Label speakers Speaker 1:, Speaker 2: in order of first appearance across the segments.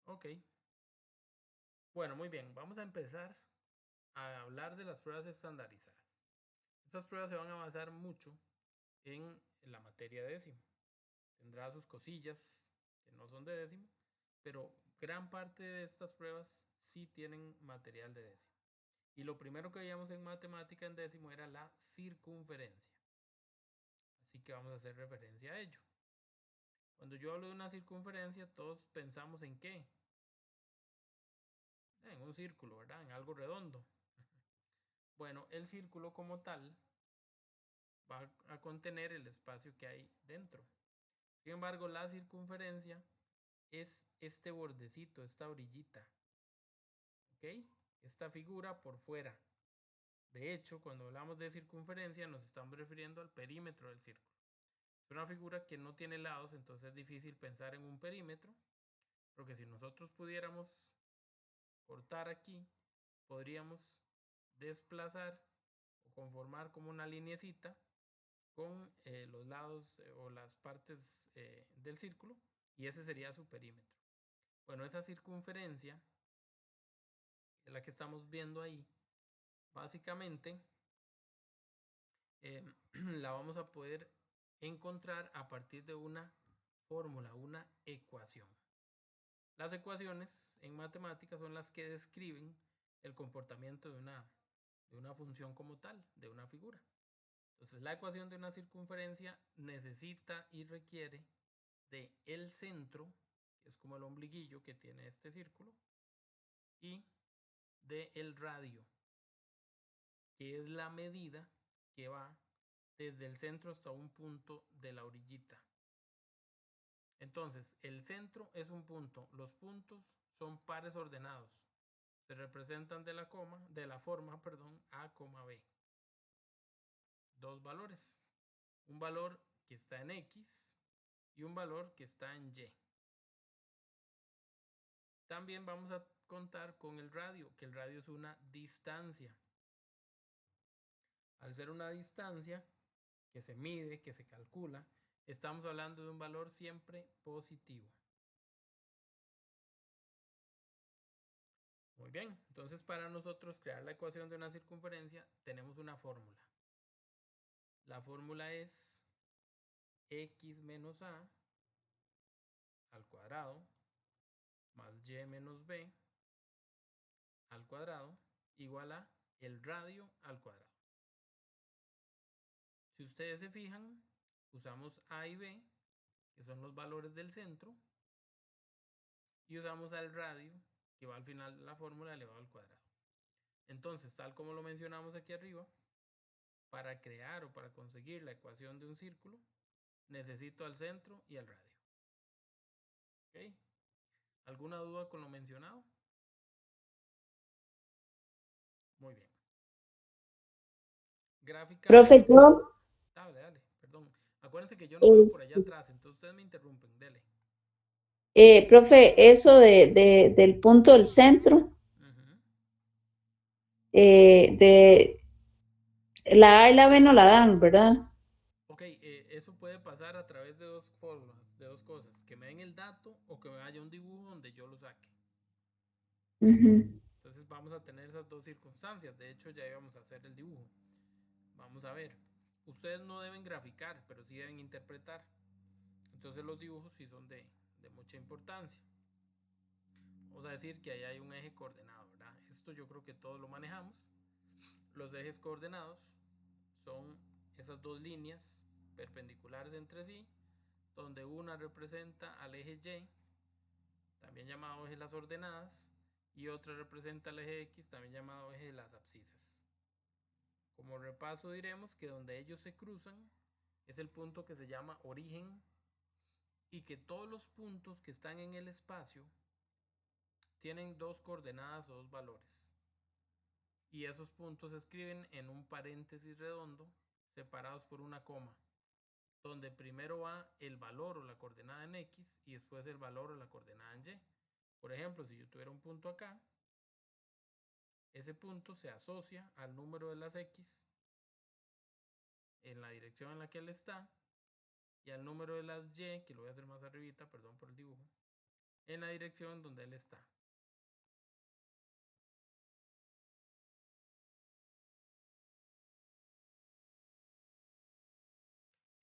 Speaker 1: Ok. Bueno, muy bien. Vamos a empezar a hablar de las pruebas estandarizadas. Estas pruebas se van a basar mucho en la materia de décimo. Tendrá sus cosillas que no son de décimo, pero gran parte de estas pruebas sí tienen material de décimo. Y lo primero que veíamos en matemática en décimo era la circunferencia. Así que vamos a hacer referencia a ello. Cuando yo hablo de una circunferencia, todos pensamos en qué? En un círculo, ¿verdad? En algo redondo. Bueno, el círculo como tal va a contener el espacio que hay dentro. Sin embargo, la circunferencia es este bordecito, esta orillita, ¿ok? Esta figura por fuera. De hecho, cuando hablamos de circunferencia nos estamos refiriendo al perímetro del círculo. Es una figura que no tiene lados, entonces es difícil pensar en un perímetro, porque si nosotros pudiéramos cortar aquí, podríamos desplazar o conformar como una linecita con los lados o las partes del círculo, y ese sería su perímetro. Bueno, esa circunferencia, la que estamos viendo ahí, básicamente la vamos a poder encontrar a partir de una fórmula, una ecuación. Las ecuaciones en matemáticas son las que describen el comportamiento de una función como tal, de una figura. Entonces, la ecuación de una circunferencia necesita y requiere de el centro, que es como el ombliguillo que tiene este círculo, y de el radio, que es la medida que va desde el centro hasta un punto de la orillita. Entonces, el centro es un punto, los puntos son pares ordenados, se representan de la forma, perdón, A, B. Dos valores, un valor que está en X y un valor que está en Y. También vamos a contar con el radio, que el radio es una distancia. Al ser una distancia que se mide, que se calcula, estamos hablando de un valor siempre positivo. Muy bien, entonces para nosotros crear la ecuación de una circunferencia tenemos una fórmula. La fórmula es x menos a al cuadrado más y menos b al cuadrado igual a el radio al cuadrado. Si ustedes se fijan, usamos a y b, que son los valores del centro, y usamos al radio, que va al final de la fórmula elevado al cuadrado. Entonces, tal como lo mencionamos aquí arriba, para crear o para conseguir la ecuación de un círculo, necesito al centro y al radio. ¿Ok? ¿Alguna duda con lo mencionado? Muy bien.
Speaker 2: Profe,
Speaker 1: Gráficamente, dale, dale, perdón. Acuérdense que yo no veo por allá
Speaker 2: este,
Speaker 1: atrás, entonces ustedes me interrumpen, dele.
Speaker 2: profe, eso del punto del centro,
Speaker 1: Ujú.
Speaker 2: de la A y la B no la dan, ¿verdad?
Speaker 1: Ok, eso puede pasar a través de dos formas, de dos cosas, que me den el dato o que me haya un dibujo donde yo lo saque.
Speaker 2: Ujú.
Speaker 1: Entonces vamos a tener esas dos circunstancias. De hecho, ya íbamos a hacer el dibujo. Vamos a ver. Ustedes no deben graficar, pero sí deben interpretar. Entonces los dibujos sí son de mucha importancia. Vamos a decir que ahí hay un eje coordenado, ¿verdad? Esto yo creo que todos lo manejamos. Los ejes coordenados son esas dos líneas perpendiculares entre sí, donde una representa al eje Y, también llamado eje de las ordenadas, y otra representa al eje X, también llamado eje de las abscisas. Como repaso diremos que donde ellos se cruzan es el punto que se llama origen, y que todos los puntos que están en el espacio tienen dos coordenadas o dos valores. Y esos puntos se escriben en un paréntesis redondo separados por una coma, donde primero va el valor o la coordenada en X y después el valor o la coordenada en Y. Por ejemplo, si yo tuviera un punto acá, ese punto se asocia al número de las X en la dirección en la que él está y al número de las Y, que lo voy a hacer más arribita, perdón por el dibujo, en la dirección donde él está.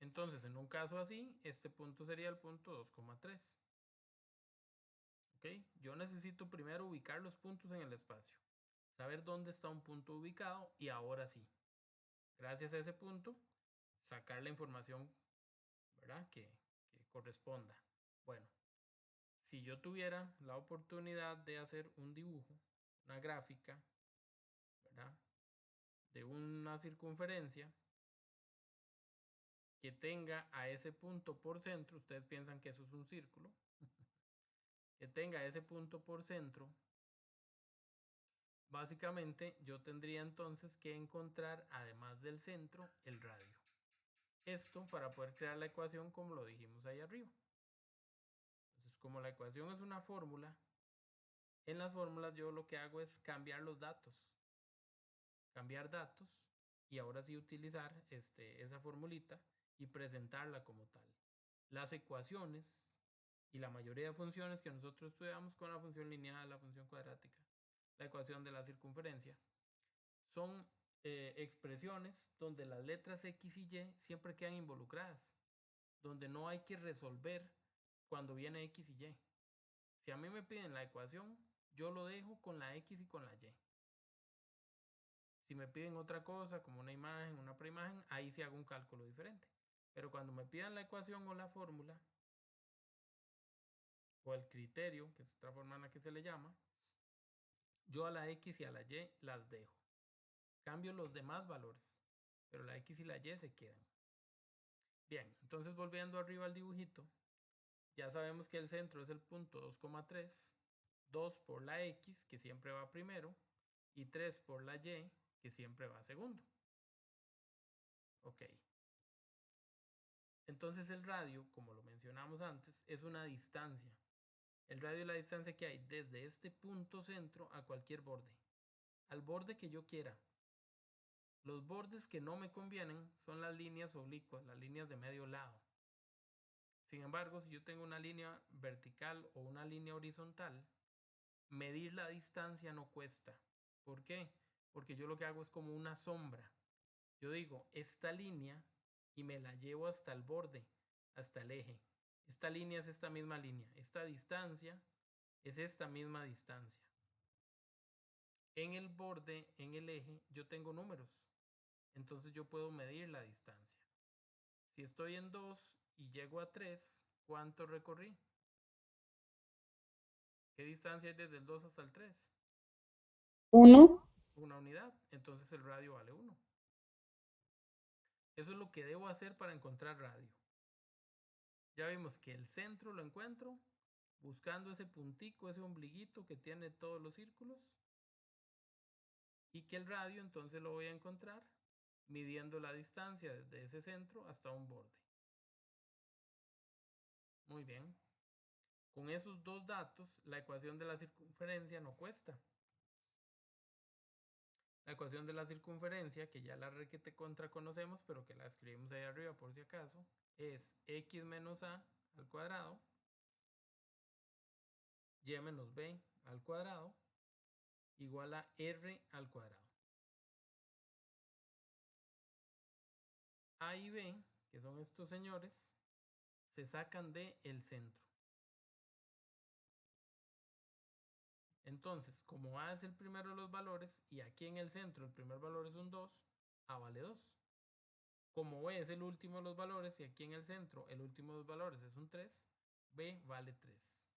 Speaker 1: Entonces, en un caso así, este punto sería el punto 2,3. ¿Ok? Yo necesito primero ubicar los puntos en el espacio, saber dónde está un punto ubicado y ahora sí, gracias a ese punto, sacar la información, ¿verdad? Que corresponda. Bueno, si yo tuviera la oportunidad de hacer un dibujo, una gráfica, ¿verdad? De una circunferencia que tenga a ese punto por centro, ustedes piensan que eso es un círculo, que tenga ese punto por centro, básicamente yo tendría entonces que encontrar, además del centro, el radio. Esto para poder crear la ecuación como lo dijimos ahí arriba. Entonces, como la ecuación es una fórmula, en las fórmulas yo lo que hago es cambiar los datos. Cambiar datos y ahora sí utilizar esa formulita y presentarla como tal. Las ecuaciones y la mayoría de funciones que nosotros estudiamos con la función lineal, la función cuadrática, la ecuación de la circunferencia, son expresiones donde las letras X y Y siempre quedan involucradas, donde no hay que resolver cuando viene X y Y. Si a mí me piden la ecuación, yo lo dejo con la X y con la Y. Si me piden otra cosa, como una imagen, una preimagen, ahí sí hago un cálculo diferente. Pero cuando me pidan la ecuación o la fórmula, o el criterio, que es otra forma en la que se le llama, yo a la X y a la Y las dejo. Cambio los demás valores, pero la X y la Y se quedan. Bien, entonces volviendo arriba al dibujito, ya sabemos que el centro es el punto 2,3, 2 por la X, que siempre va primero, y 3 por la Y, que siempre va segundo. Ok. Entonces el radio, como lo mencionamos antes, es una distancia. El radio es la distancia que hay desde este punto centro a cualquier borde. Al borde que yo quiera. Los bordes que no me convienen son las líneas oblicuas, las líneas de medio lado. Sin embargo, si yo tengo una línea vertical o una línea horizontal, medir la distancia no cuesta. ¿Por qué? Porque yo lo que hago es como una sombra. Yo digo, esta línea y me la llevo hasta el borde, hasta el eje. Esta línea es esta misma línea. Esta distancia es esta misma distancia. En el borde, en el eje, yo tengo números. Entonces yo puedo medir la distancia. Si estoy en 2 y llego a 3, ¿cuánto recorrí? ¿Qué distancia hay desde el 2 hasta el 3?
Speaker 2: 1.
Speaker 1: Una unidad. Entonces el radio vale 1. Eso es lo que debo hacer para encontrar radio. Ya vimos que el centro lo encuentro buscando ese puntico, ese ombliguito que tiene todos los círculos. Y que el radio entonces lo voy a encontrar midiendo la distancia desde ese centro hasta un borde. Muy bien. Con esos dos datos, la ecuación de la circunferencia no cuesta. La ecuación de la circunferencia, que ya la requete contra conocemos, pero que la escribimos ahí arriba por si acaso, es x menos a al cuadrado, y menos b al cuadrado, igual a r al cuadrado. A y b, que son estos señores, se sacan de el centro. Entonces, como A es el primero de los valores y aquí en el centro el primer valor es un 2, A vale 2. Como B es el último de los valores y aquí en el centro el último de los valores es un 3, B vale 3.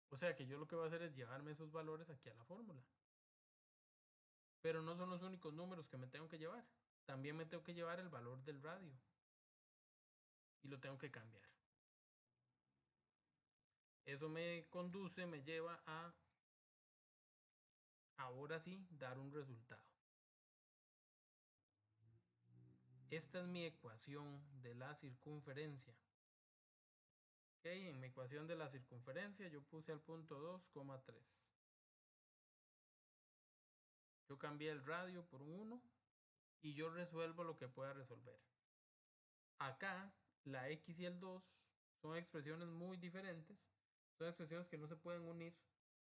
Speaker 1: O sea que yo lo que voy a hacer es llevarme esos valores aquí a la fórmula. Pero no son los únicos números que me tengo que llevar. También me tengo que llevar el valor del radio. Y lo tengo que cambiar. Eso me conduce, me lleva a, ahora sí, dar un resultado. Esta es mi ecuación de la circunferencia. Okay, en mi ecuación de la circunferencia yo puse al punto 2,3. Yo cambié el radio por un 1 y yo resuelvo lo que pueda resolver. Acá la x y el 2 son expresiones muy diferentes, Son expresiones que no se pueden unir,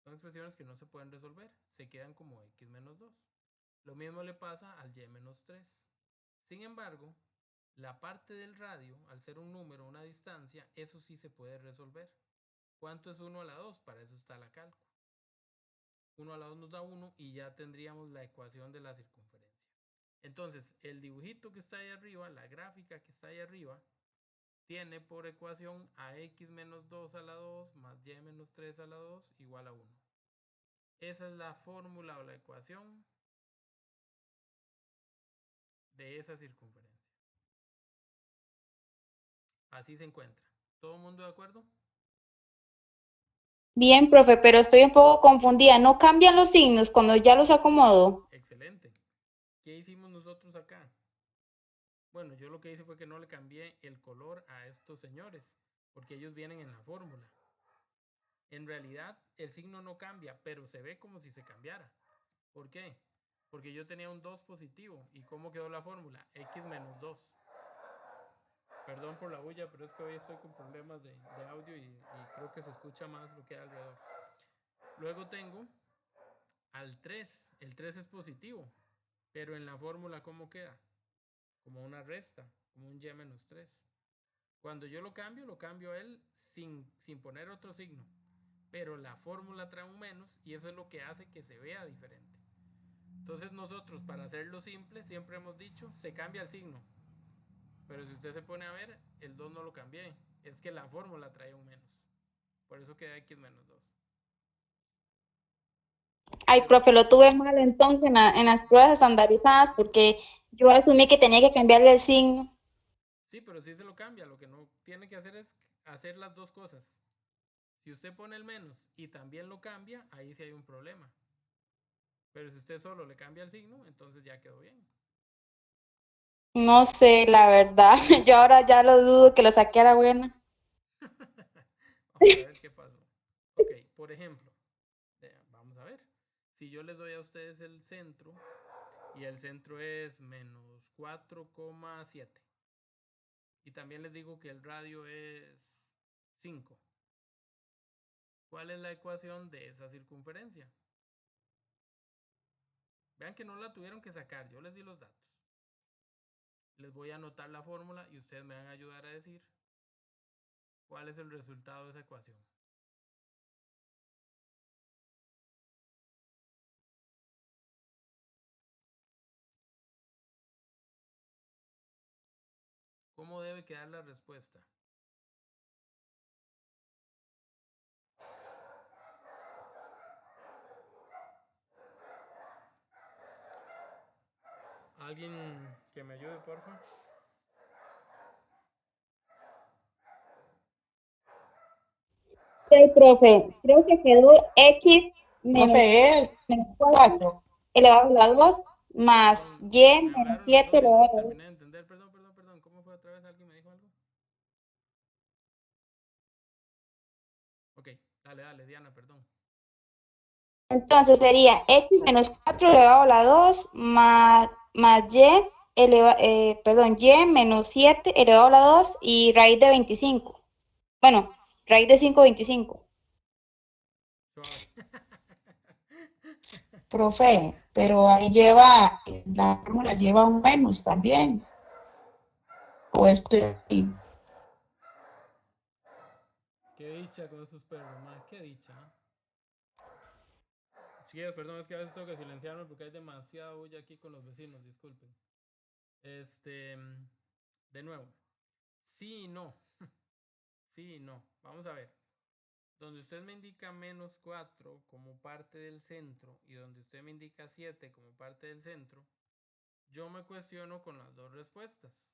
Speaker 1: son expresiones que no se pueden resolver, se quedan como x menos 2. Lo mismo le pasa al y menos 3. Sin embargo, la parte del radio, al ser un número, una distancia, eso sí se puede resolver. ¿Cuánto es 1 a la 2? Para eso está la cálculo. 1 a la 2 nos da 1 y ya tendríamos la ecuación de la circunferencia. Entonces, el dibujito que está ahí arriba, la gráfica que está ahí arriba, tiene por ecuación a x menos 2 a la 2 más y menos 3 a la 2 igual a 1. Esa es la fórmula o la ecuación de esa circunferencia. Así se encuentra. ¿Todo el mundo de acuerdo?
Speaker 2: Bien, profe, pero estoy un poco confundida. ¿No cambian los signos cuando ya los acomodo?
Speaker 1: Excelente. ¿Qué hicimos nosotros acá? Bueno, yo lo que hice fue que no le cambié el color a estos señores, porque ellos vienen en la fórmula. En realidad, el signo no cambia, pero se ve como si se cambiara. ¿Por qué? Porque yo tenía un 2 positivo. ¿Y cómo quedó la fórmula? X menos 2. Perdón por la bulla, pero es que hoy estoy con problemas de audio y creo que se escucha más lo que hay alrededor. Luego tengo al 3. El 3 es positivo, pero en la fórmula ¿cómo queda? Como una resta, como un y menos 3. Cuando yo lo cambio a él sin poner otro signo. Pero la fórmula trae un menos y eso es lo que hace que se vea diferente. Entonces nosotros, para hacerlo simple, siempre hemos dicho, se cambia el signo. Pero si usted se pone a ver, el 2 no lo cambié. Es que la fórmula trae un menos. Por eso queda x menos 2.
Speaker 2: Ay,
Speaker 1: Pero
Speaker 2: profe, lo tuve mal entonces en las pruebas estandarizadas porque yo asumí que tenía que cambiarle el signo.
Speaker 1: sí, pero sí se lo cambia. Lo que no tiene que hacer es hacer las dos cosas. Si usted pone el menos y también lo cambia, ahí sí hay un problema. Pero si usted solo le cambia el signo, entonces ya quedó bien.
Speaker 2: No sé, la verdad. Yo ahora ya lo dudo que lo saqué a la buena.
Speaker 1: Vamos a ver qué pasó. Ok, por ejemplo, vamos a ver. Si yo les doy a ustedes el centro y el centro es menos 4,7 y también les digo que el radio es 5, ¿cuál es la ecuación de esa circunferencia? Vean que no la tuvieron que sacar, yo les di los datos. Les voy a anotar la fórmula y ustedes me van a ayudar a decir cuál es el resultado de esa ecuación. ¿Cómo debe quedar la respuesta? ¿Alguien que me ayude, por favor?
Speaker 2: Sí, profe, creo que quedó x menos
Speaker 3: Profe, es
Speaker 2: 4
Speaker 3: 4.
Speaker 2: elevado a la 2 más
Speaker 1: Perdón,
Speaker 2: y
Speaker 1: me
Speaker 2: menos
Speaker 1: hablaron los
Speaker 2: 7
Speaker 1: dos y no
Speaker 2: elevado a
Speaker 1: los
Speaker 2: la 2.
Speaker 1: terminé de entender. Perdón. ¿Cómo fue otra vez? ¿Alguien me dijo algo? Ok, dale, Diana, perdón.
Speaker 2: Entonces sería x menos 4 elevado a la 2 más y menos 7 elevado a la 2 y raíz de 25. Bueno, raíz de 5/25.
Speaker 1: Suave.
Speaker 3: Profe, pero ahí lleva, la fórmula lleva un menos también. O estoy,
Speaker 1: Qué dicha con esos perros, man. Qué dicha. Chicas, perdón, es que a veces tengo que silenciarme porque hay demasiada bulla aquí con los vecinos, disculpen. Este, de nuevo. Sí y no. Sí y no. Vamos a ver. Donde usted me indica menos 4 como parte del centro y donde usted me indica 7 como parte del centro, yo me cuestiono con las dos respuestas,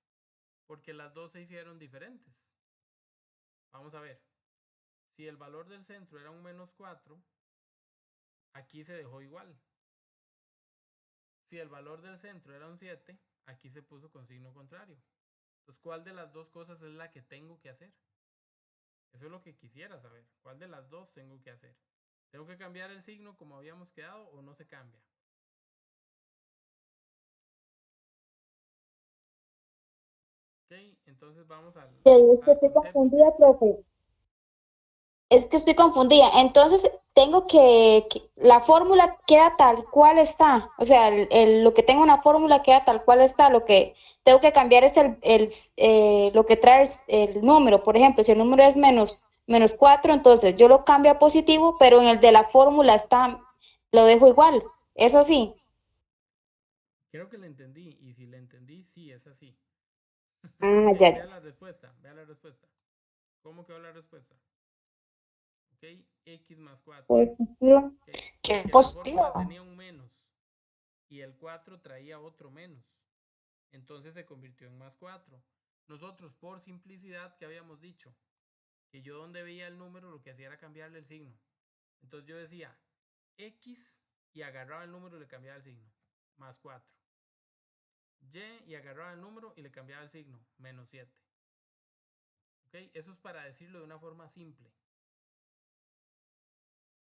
Speaker 1: porque las dos se hicieron diferentes. Vamos a ver. Si el valor del centro era un menos 4, aquí se dejó igual. Si el valor del centro era un 7, aquí se puso con signo contrario. Entonces, ¿cuál de las dos cosas es la que tengo que hacer? Eso es lo que quisiera saber. ¿Cuál de las dos tengo que hacer? ¿Tengo que cambiar el signo como habíamos quedado o no se cambia? Ok, entonces vamos
Speaker 2: Sí, es que
Speaker 1: al
Speaker 2: estoy
Speaker 1: concepto que
Speaker 2: confundida,
Speaker 1: es.
Speaker 2: profe. Es que estoy confundida. Entonces, tengo la fórmula queda tal cual está. O sea, lo que tengo una fórmula queda tal cual está. Lo que tengo que cambiar es lo que trae el número. Por ejemplo, si el número es menos 4, entonces yo lo cambio a positivo, pero en el de la fórmula está, lo dejo igual. ¿Es así?
Speaker 1: Creo que le entendí, y si le entendí, sí, es así.
Speaker 2: Ah,
Speaker 1: Ok,
Speaker 2: ya,
Speaker 1: vea
Speaker 2: ya.
Speaker 1: la respuesta, vea la respuesta. ¿Cómo quedó la respuesta? Ok, x más 4.
Speaker 2: Positivo.
Speaker 1: Ok,
Speaker 3: Qué
Speaker 1: porque la fórmula
Speaker 3: positivo.
Speaker 1: tenía un menos y el 4 traía otro menos. Entonces se convirtió en más 4. Nosotros, por simplicidad, que habíamos dicho, que yo donde veía el número lo que hacía era cambiarle el signo. Entonces yo decía x y agarraba el número y le cambiaba el signo, más 4. Y agarraba el número y le cambiaba el signo, menos 7. ¿Ok? Eso es para decirlo de una forma simple.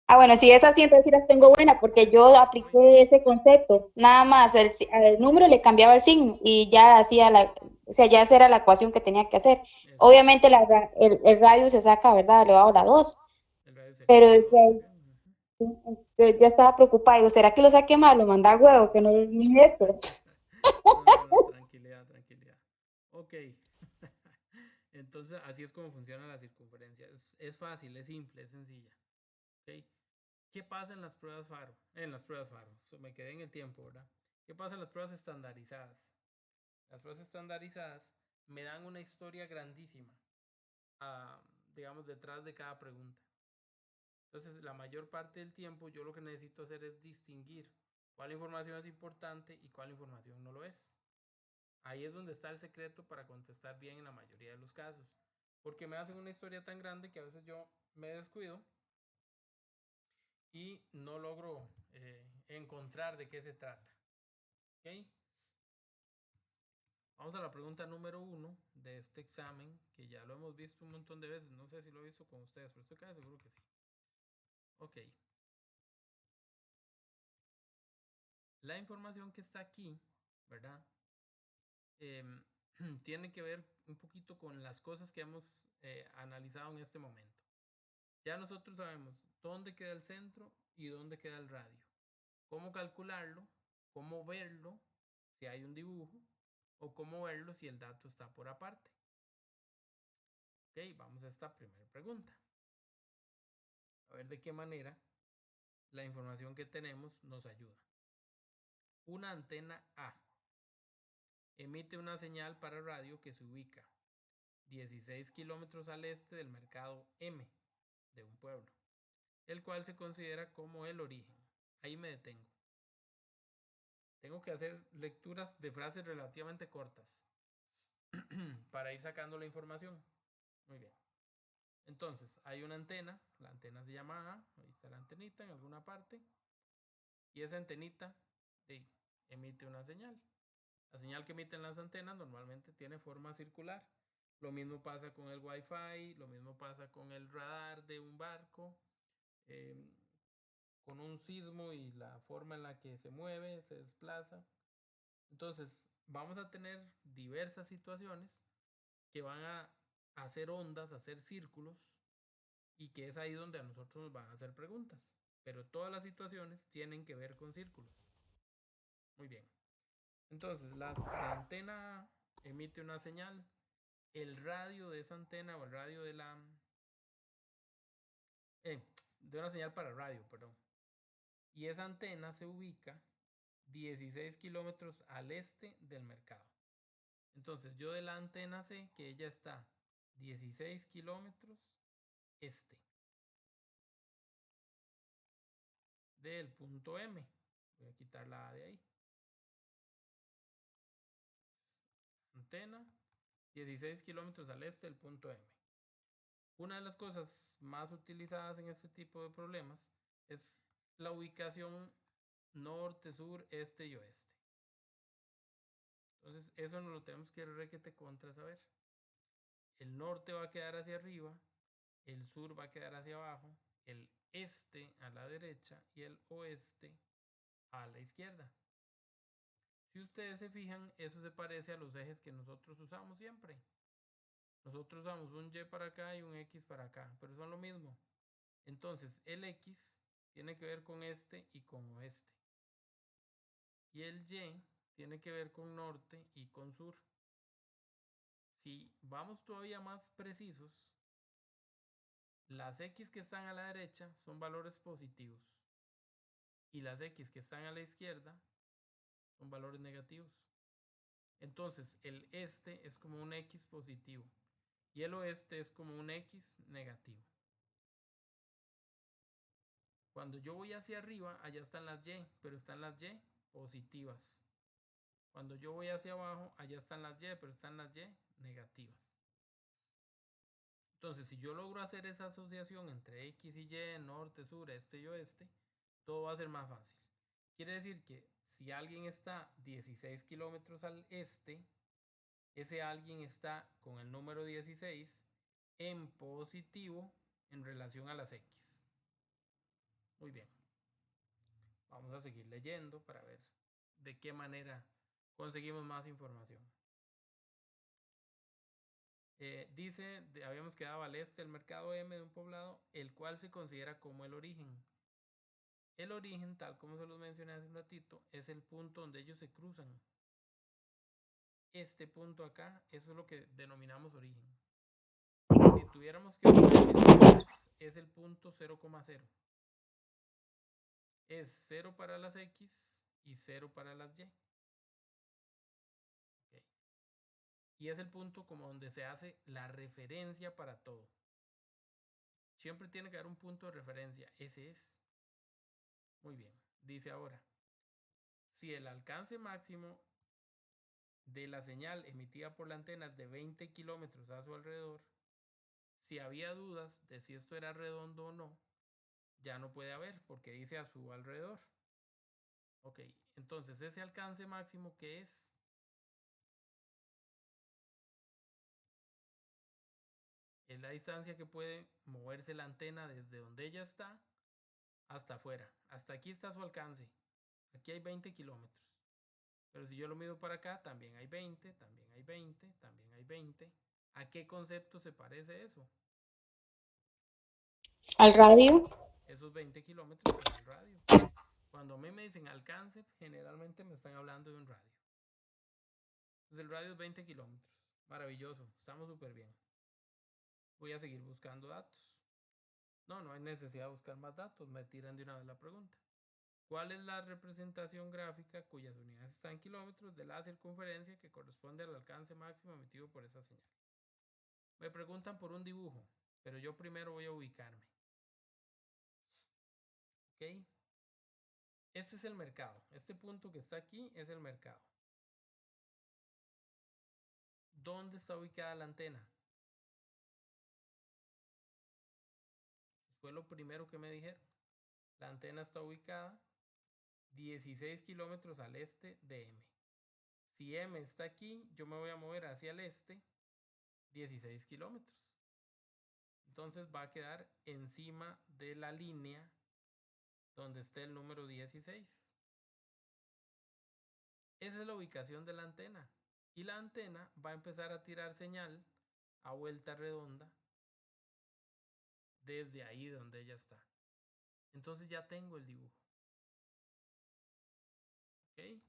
Speaker 2: Ah, bueno, si es así, entonces sí las tengo buena, porque
Speaker 1: Es
Speaker 2: yo
Speaker 1: fácil, muy.
Speaker 2: apliqué ese concepto. Nada más, al número le cambiaba el signo y ya hacía o sea, ya esa era la ecuación que tenía que hacer.
Speaker 1: Exacto.
Speaker 2: Obviamente el radio se saca, ¿verdad? Elevado a la 2,
Speaker 1: El radio se
Speaker 2: pero
Speaker 1: eleva a la
Speaker 2: desde
Speaker 1: 2, muy
Speaker 2: ahí,
Speaker 1: bien. Uh-huh.
Speaker 2: yo ya estaba preocupada. Digo, ¿será que lo saqué mal? Lo mandé a huevo, que no es ni esto.
Speaker 1: No, no, no, tranquilidad, tranquilidad. Ok. Entonces, así es como funciona la circunferencia. Es fácil, es simple, es sencilla. ¿Ok? ¿Qué pasa en las pruebas FARO? En las pruebas FARO. Me quedé en el tiempo, ¿verdad? ¿Qué pasa en las pruebas estandarizadas? Las pruebas estandarizadas me dan una historia grandísima, ah, digamos, detrás de cada pregunta. Entonces, la mayor parte del tiempo yo lo que necesito hacer es distinguir cuál información es importante y cuál información no lo es. Ahí es donde está el secreto para contestar bien en la mayoría de los casos. Porque me hacen una historia tan grande que a veces yo me descuido y no logro encontrar de qué se trata. ¿Ok? Vamos a la pregunta número 1 de este examen, que ya lo hemos visto un montón de veces. No sé si lo he visto con ustedes, pero estoy casi seguro que sí. Ok. La información que está aquí, ¿verdad? Eh, tiene que ver un poquito con las cosas que hemos analizado en este momento. Ya nosotros sabemos dónde queda el centro y dónde queda el radio. Cómo calcularlo, cómo verlo si hay un dibujo o cómo verlo si el dato está por aparte. Ok, vamos a esta primera pregunta. A ver de qué manera la información que tenemos nos ayuda. Una antena A emite una señal para radio que se ubica 16 kilómetros al este del mercado M de un pueblo, el cual se considera como el origen. Ahí me detengo. Tengo que hacer lecturas de frases relativamente cortas para ir sacando la información. Muy bien. Entonces, hay una antena, la antena se llama A, ahí está la antenita en alguna parte, y esa antenita emite una señal. La señal que emiten las antenas normalmente tiene forma circular. Lo mismo pasa con el Wi-Fi, lo mismo pasa con el radar de un barco, eh, con un sismo y la forma en la que se mueve, se desplaza. Entonces, vamos a tener diversas situaciones que van a hacer ondas, a hacer círculos, y que es ahí donde a nosotros nos van a hacer preguntas. Pero todas las situaciones tienen que ver con círculos. Muy bien. Entonces, la antena emite una señal. El radio de esa antena o el radio eh, de una señal para radio, perdón. Y esa antena se ubica 16 kilómetros al este del mercado. Entonces, yo de la antena sé que ella está 16 kilómetros este del punto M. Voy a quitar la A de ahí. Antena 16 kilómetros al este del punto M. Una de las cosas más utilizadas en este tipo de problemas es la ubicación norte, sur, este y oeste. Entonces, eso no lo tenemos que requete contra saber. El norte va a quedar hacia arriba, el sur va a quedar hacia abajo, el este a la derecha y el oeste a la izquierda. Si ustedes se fijan, eso se parece a los ejes que nosotros usamos siempre. Nosotros usamos un Y para acá y un X para acá, pero son lo mismo. Entonces, el X tiene que ver con este y con oeste. Y el Y tiene que ver con norte y con sur. Si vamos todavía más precisos, las X que están a la derecha son valores positivos. Y las X que están a la izquierda son valores negativos. Entonces, el este es como un X positivo. Y el oeste es como un X negativo. Cuando yo voy hacia arriba, allá están las Y, pero están las Y positivas. Cuando yo voy hacia abajo, allá están las Y, pero están las Y negativas. Entonces, si yo logro hacer esa asociación entre X y Y, norte, sur, este y oeste, todo va a ser más fácil. Quiere decir que si alguien está 16 kilómetros al este, ese alguien está con el número 16 en positivo en relación a las X. Muy bien. Vamos a seguir leyendo para ver de qué manera conseguimos más información. Dice, habíamos quedado al este del mercado M de un poblado, el cual se considera como el origen. El origen, tal como se los mencioné hace un ratito, es el punto donde ellos se cruzan. Este punto acá, eso es lo que denominamos origen. Si tuviéramos que poner es el punto 0,0. Es 0 para las X y 0 para las Y. Okay. Y es el punto como donde se hace la referencia para todo. Siempre tiene que haber un punto de referencia. Ese es. Muy bien. Dice ahora, si el alcance máximo de la señal emitida por la antena es de 20 kilómetros a su alrededor, si había dudas de si esto era redondo o no, ya no puede haber porque dice a su alrededor. Ok, entonces ese alcance máximo, ¿qué es? Es la distancia que puede moverse la antena desde donde ella está hasta afuera. Hasta aquí está su alcance. Aquí hay 20 kilómetros. Pero si yo lo mido para acá, también hay 20, también hay 20, también hay 20. ¿A qué concepto se parece eso?
Speaker 2: Al radio.
Speaker 1: Esos 20 kilómetros son el radio. Cuando a mí me dicen alcance, generalmente me están hablando de un radio. Entonces el radio es 20 kilómetros. Maravilloso, estamos súper bien. Voy a seguir buscando datos. No hay necesidad de buscar más datos, me tiran de una vez la pregunta. ¿Cuál es la representación gráfica cuyas unidades están en kilómetros de la circunferencia que corresponde al alcance máximo emitido por esa señal? Me preguntan por un dibujo, pero yo primero voy a ubicarme. ¿Ok? Este es el mercado. Este punto que está aquí es el mercado. ¿Dónde está ubicada la antena? Fue lo primero que me dijeron. La antena está ubicada 16 kilómetros al este de M. Si M está aquí, yo me voy a mover hacia el este 16 kilómetros. Entonces va a quedar encima de la línea donde esté el número 16. Esa es la ubicación de la antena. Y la antena va a empezar a tirar señal a vuelta redonda desde ahí donde ella está. Entonces ya tengo el dibujo. ¿Ok?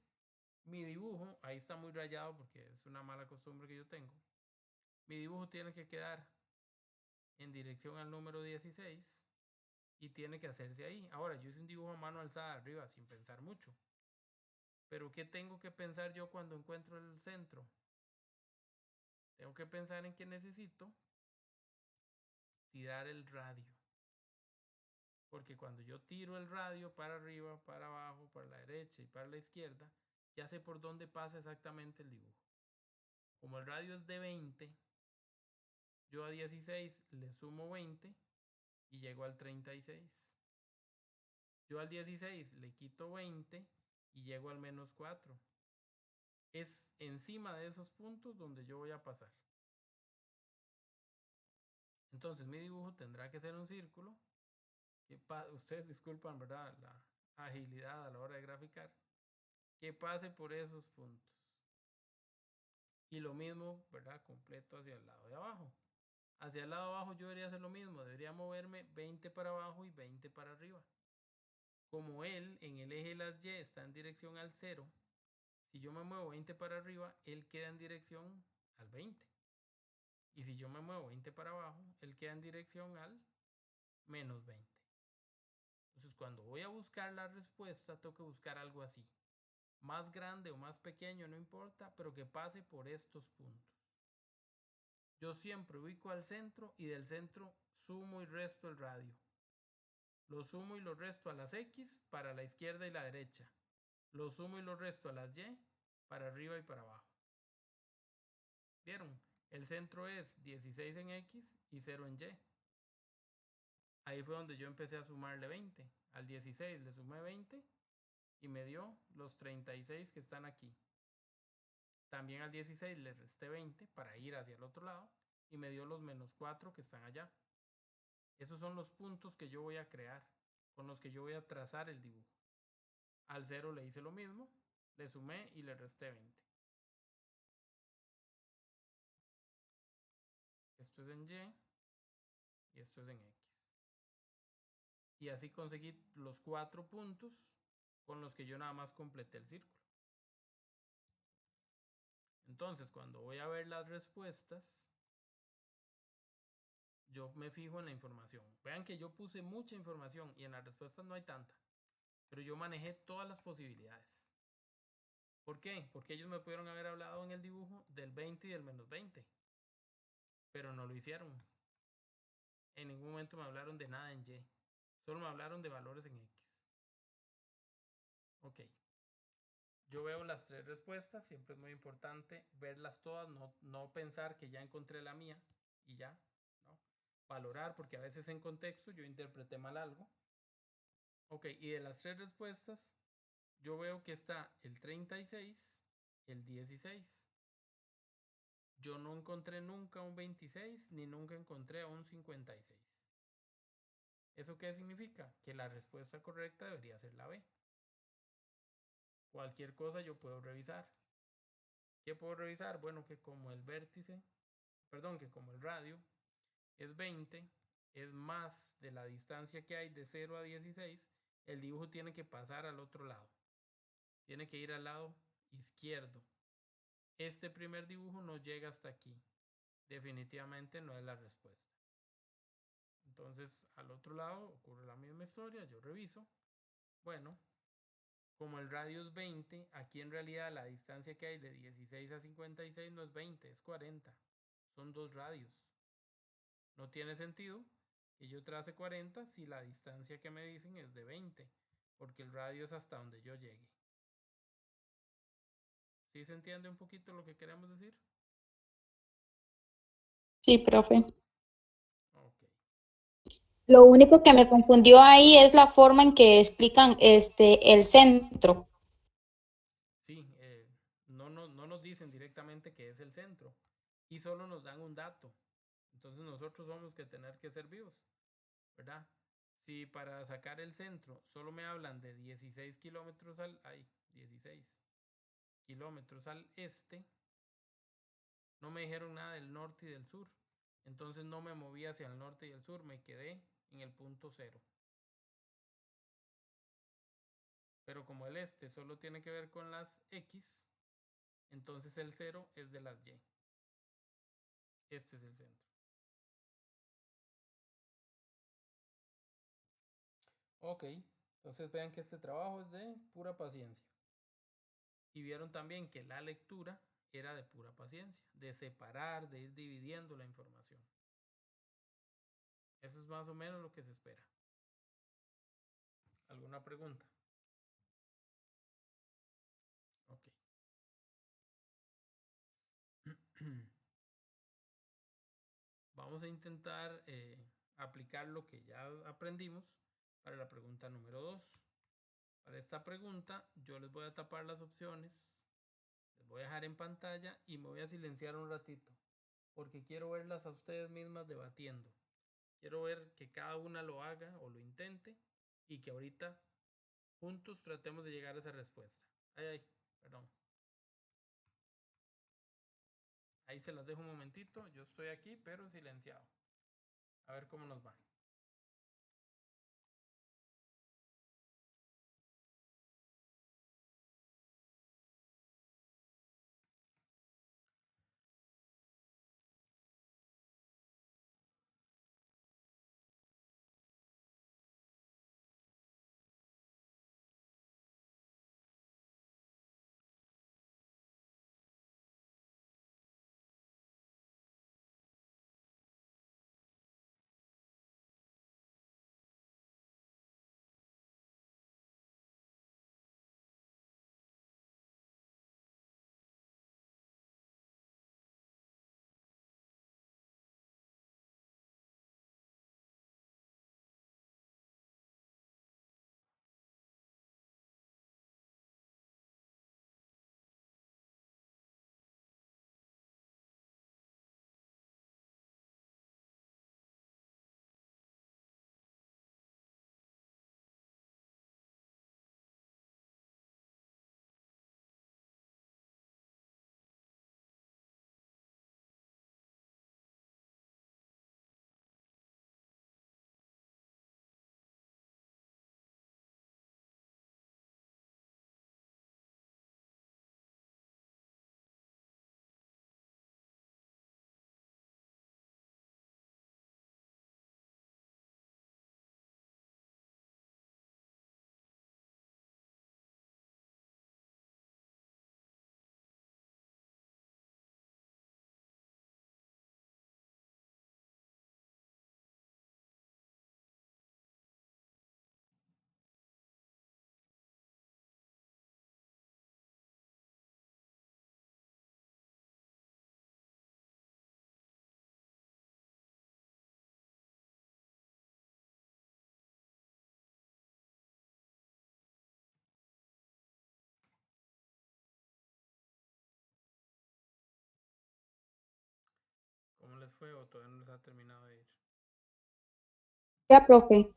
Speaker 1: Mi dibujo, ahí está muy rayado porque es una mala costumbre que yo tengo. Mi dibujo tiene que quedar en dirección al número 16 y tiene que hacerse ahí. Ahora, yo hice un dibujo a mano alzada arriba sin pensar mucho. Pero ¿qué tengo que pensar yo cuando encuentro el centro? Tengo que pensar en que necesito tirar el radio. Porque cuando yo tiro el radio para arriba, para abajo, para la derecha y para la izquierda, ya sé por dónde pasa exactamente el dibujo. Como el radio es de 20, yo a 16 le sumo 20 y llego al 36. Yo al 16 le quito 20 y llego al menos 4. Es encima de esos puntos donde yo voy a pasar. Entonces mi dibujo tendrá que ser un círculo. Ustedes disculpan, ¿verdad? La agilidad a la hora de graficar. Que pase por esos puntos. Y lo mismo, ¿verdad? Completo hacia el lado de abajo. Hacia el lado abajo yo debería hacer lo mismo, debería moverme 20 para abajo y 20 para arriba. Como él en el eje de las Y está en dirección al 0, si yo me muevo 20 para arriba, él queda en dirección al 20. Y si yo me muevo 20 para abajo, él queda en dirección al menos 20. Entonces, cuando voy a buscar la respuesta, tengo que buscar algo así. Más grande o más pequeño, no importa, pero que pase por estos puntos. Yo siempre ubico al centro y del centro sumo y resto el radio. Lo sumo y lo resto a las X para la izquierda y la derecha. Lo sumo y lo resto a las Y para arriba y para abajo. ¿Vieron? El centro es 16 en X y 0 en Y. Ahí fue donde yo empecé a sumarle 20. Al 16 le sumé 20 y me dio los 36 que están aquí. También al 16 le resté 20 para ir hacia el otro lado y me dio los menos 4 que están allá. Esos son los puntos que yo voy a crear, con los que yo voy a trazar el dibujo. Al 0 le hice lo mismo, le sumé y le resté 20. Esto es en Y y esto es en X. Y así conseguí los 4 puntos con los que yo nada más completé el círculo. Entonces, cuando voy a ver las respuestas, yo me fijo en la información. Vean que yo puse mucha información y en las respuestas no hay tanta, pero yo manejé todas las posibilidades. ¿Por qué? Porque ellos me pudieron haber hablado en el dibujo del 20 y del menos 20, pero no lo hicieron. En ningún momento me hablaron de nada en Y, solo me hablaron de valores en X. Ok. Yo veo las 3 respuestas, siempre es muy importante verlas todas, no pensar que ya encontré la mía y ya, ¿no? Valorar, porque a veces en contexto yo interpreté mal algo. Ok, y de las 3 respuestas, yo veo que está el 36, el 16. Yo no encontré nunca un 26, ni nunca encontré un 56. ¿Eso qué significa? Que la respuesta correcta debería ser la B. Cualquier cosa yo puedo revisar. ¿Qué puedo revisar? Bueno, que como el vértice, que como el radio es 20, es más de la distancia que hay de 0 a 16, el dibujo tiene que pasar al otro lado. Tiene que ir al lado izquierdo. Este primer dibujo no llega hasta aquí. Definitivamente no es la respuesta. Entonces, al otro lado ocurre la misma historia. Yo reviso. Bueno, como el radio es 20, aquí en realidad la distancia que hay de 16 a 56 no es 20, es 40. Son 2 radios. No tiene sentido que yo trace 40 si la distancia que me dicen es de 20, porque el radio es hasta donde yo llegue. ¿Sí se entiende un poquito lo que queremos decir?
Speaker 2: Sí, profe.
Speaker 1: Ok.
Speaker 2: Lo único que me confundió ahí es la forma en que explican el centro.
Speaker 1: Sí, no nos dicen directamente que es el centro y solo nos dan un dato. Entonces nosotros somos que tener que ser vivos, ¿verdad? Si para sacar el centro solo me hablan de 16 kilómetros 16 kilómetros al este, no me dijeron nada del norte y del sur. Entonces no me moví hacia el norte y el sur, me quedé en el punto 0. Pero como el este solo tiene que ver con las X, entonces el 0 es de las Y. Este es el centro. Ok, entonces vean que este trabajo es de pura paciencia. Y vieron también que la lectura era de pura paciencia, de separar, de ir dividiendo la información. Eso es más o menos lo que se espera. ¿Alguna pregunta? Ok. Vamos a intentar aplicar lo que ya aprendimos para la pregunta número 2. Para esta pregunta yo les voy a tapar las opciones, les voy a dejar en pantalla y me voy a silenciar un ratito porque quiero verlas a ustedes mismas debatiendo. Quiero ver que cada una lo haga o lo intente y que ahorita juntos tratemos de llegar a esa respuesta. Perdón. Ahí se las dejo un momentito. Yo estoy aquí, pero silenciado. A ver cómo nos va. ¿Cómo les fue o todavía no les ha terminado de ir?
Speaker 2: Ya, profe.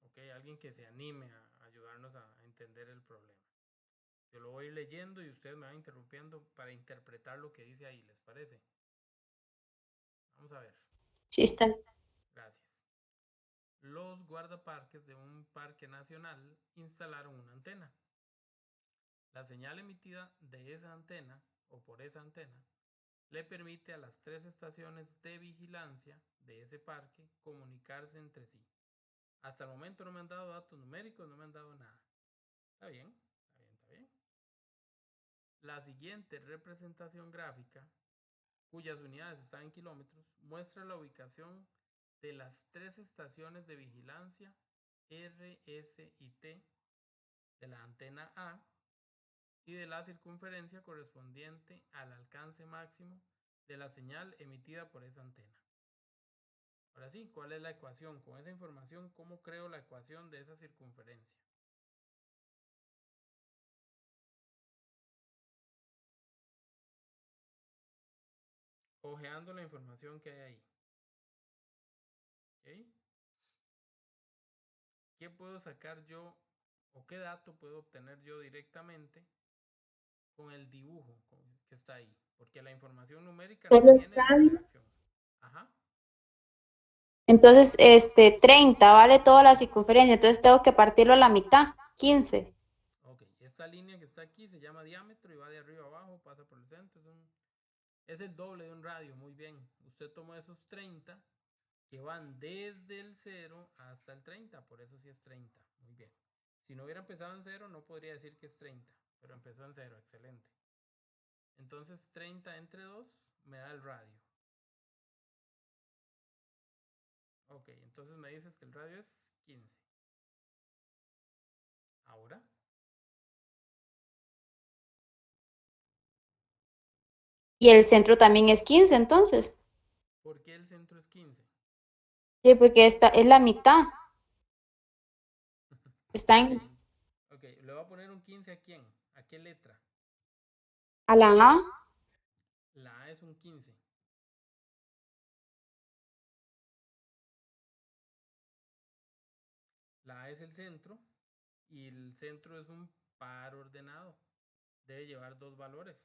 Speaker 1: Ok, alguien que se anime a ayudarnos a entender el problema. Yo lo voy a ir leyendo y ustedes me van interrumpiendo para interpretar lo que dice ahí, ¿les parece? Vamos a ver.
Speaker 2: Sí, está.
Speaker 1: Gracias. Los guardaparques de un parque nacional instalaron una antena. La señal emitida de esa antena o por esa antena le permite a las 3 estaciones de vigilancia de ese parque comunicarse entre sí. Hasta el momento no me han dado datos numéricos, no me han dado nada. Está bien, está bien, está bien. La siguiente representación gráfica, cuyas unidades están en kilómetros, muestra la ubicación de las 3 estaciones de vigilancia R, S y T de la antena A y de la circunferencia correspondiente al alcance máximo de la señal emitida por esa antena. Ahora sí, ¿cuál es la ecuación? Con esa información, ¿cómo creo la ecuación de esa circunferencia? Ojeando la información que hay ahí. ¿Okay? ¿Qué puedo sacar yo o qué dato puedo obtener yo directamente con el dibujo que está ahí? Porque la información numérica no viene en la redacción. Ajá.
Speaker 2: Entonces, 30 vale toda la circunferencia, entonces tengo que partirlo a la mitad, 15.
Speaker 1: Ok, esta línea que está aquí se llama diámetro y va de arriba a abajo, pasa por el centro, es el doble de un radio, muy bien. Usted tomó esos 30 que van desde el 0 hasta el 30, por eso sí es 30, muy bien. Si no hubiera empezado en 0 no podría decir que es 30, pero empezó en 0, excelente. Entonces 30 entre 2 me da el radio. Ok, entonces me dices que el radio es 15. Ahora,
Speaker 2: Y el centro también es 15, entonces.
Speaker 1: ¿por qué el centro es 15?
Speaker 2: Sí, porque esta es la mitad. Está
Speaker 1: Ok,
Speaker 2: en
Speaker 1: ok, le voy a poner un 15 a quién, a qué letra.
Speaker 2: a la A.
Speaker 1: La A es un 15. La A es el centro y el centro es un par ordenado. Debe llevar dos valores.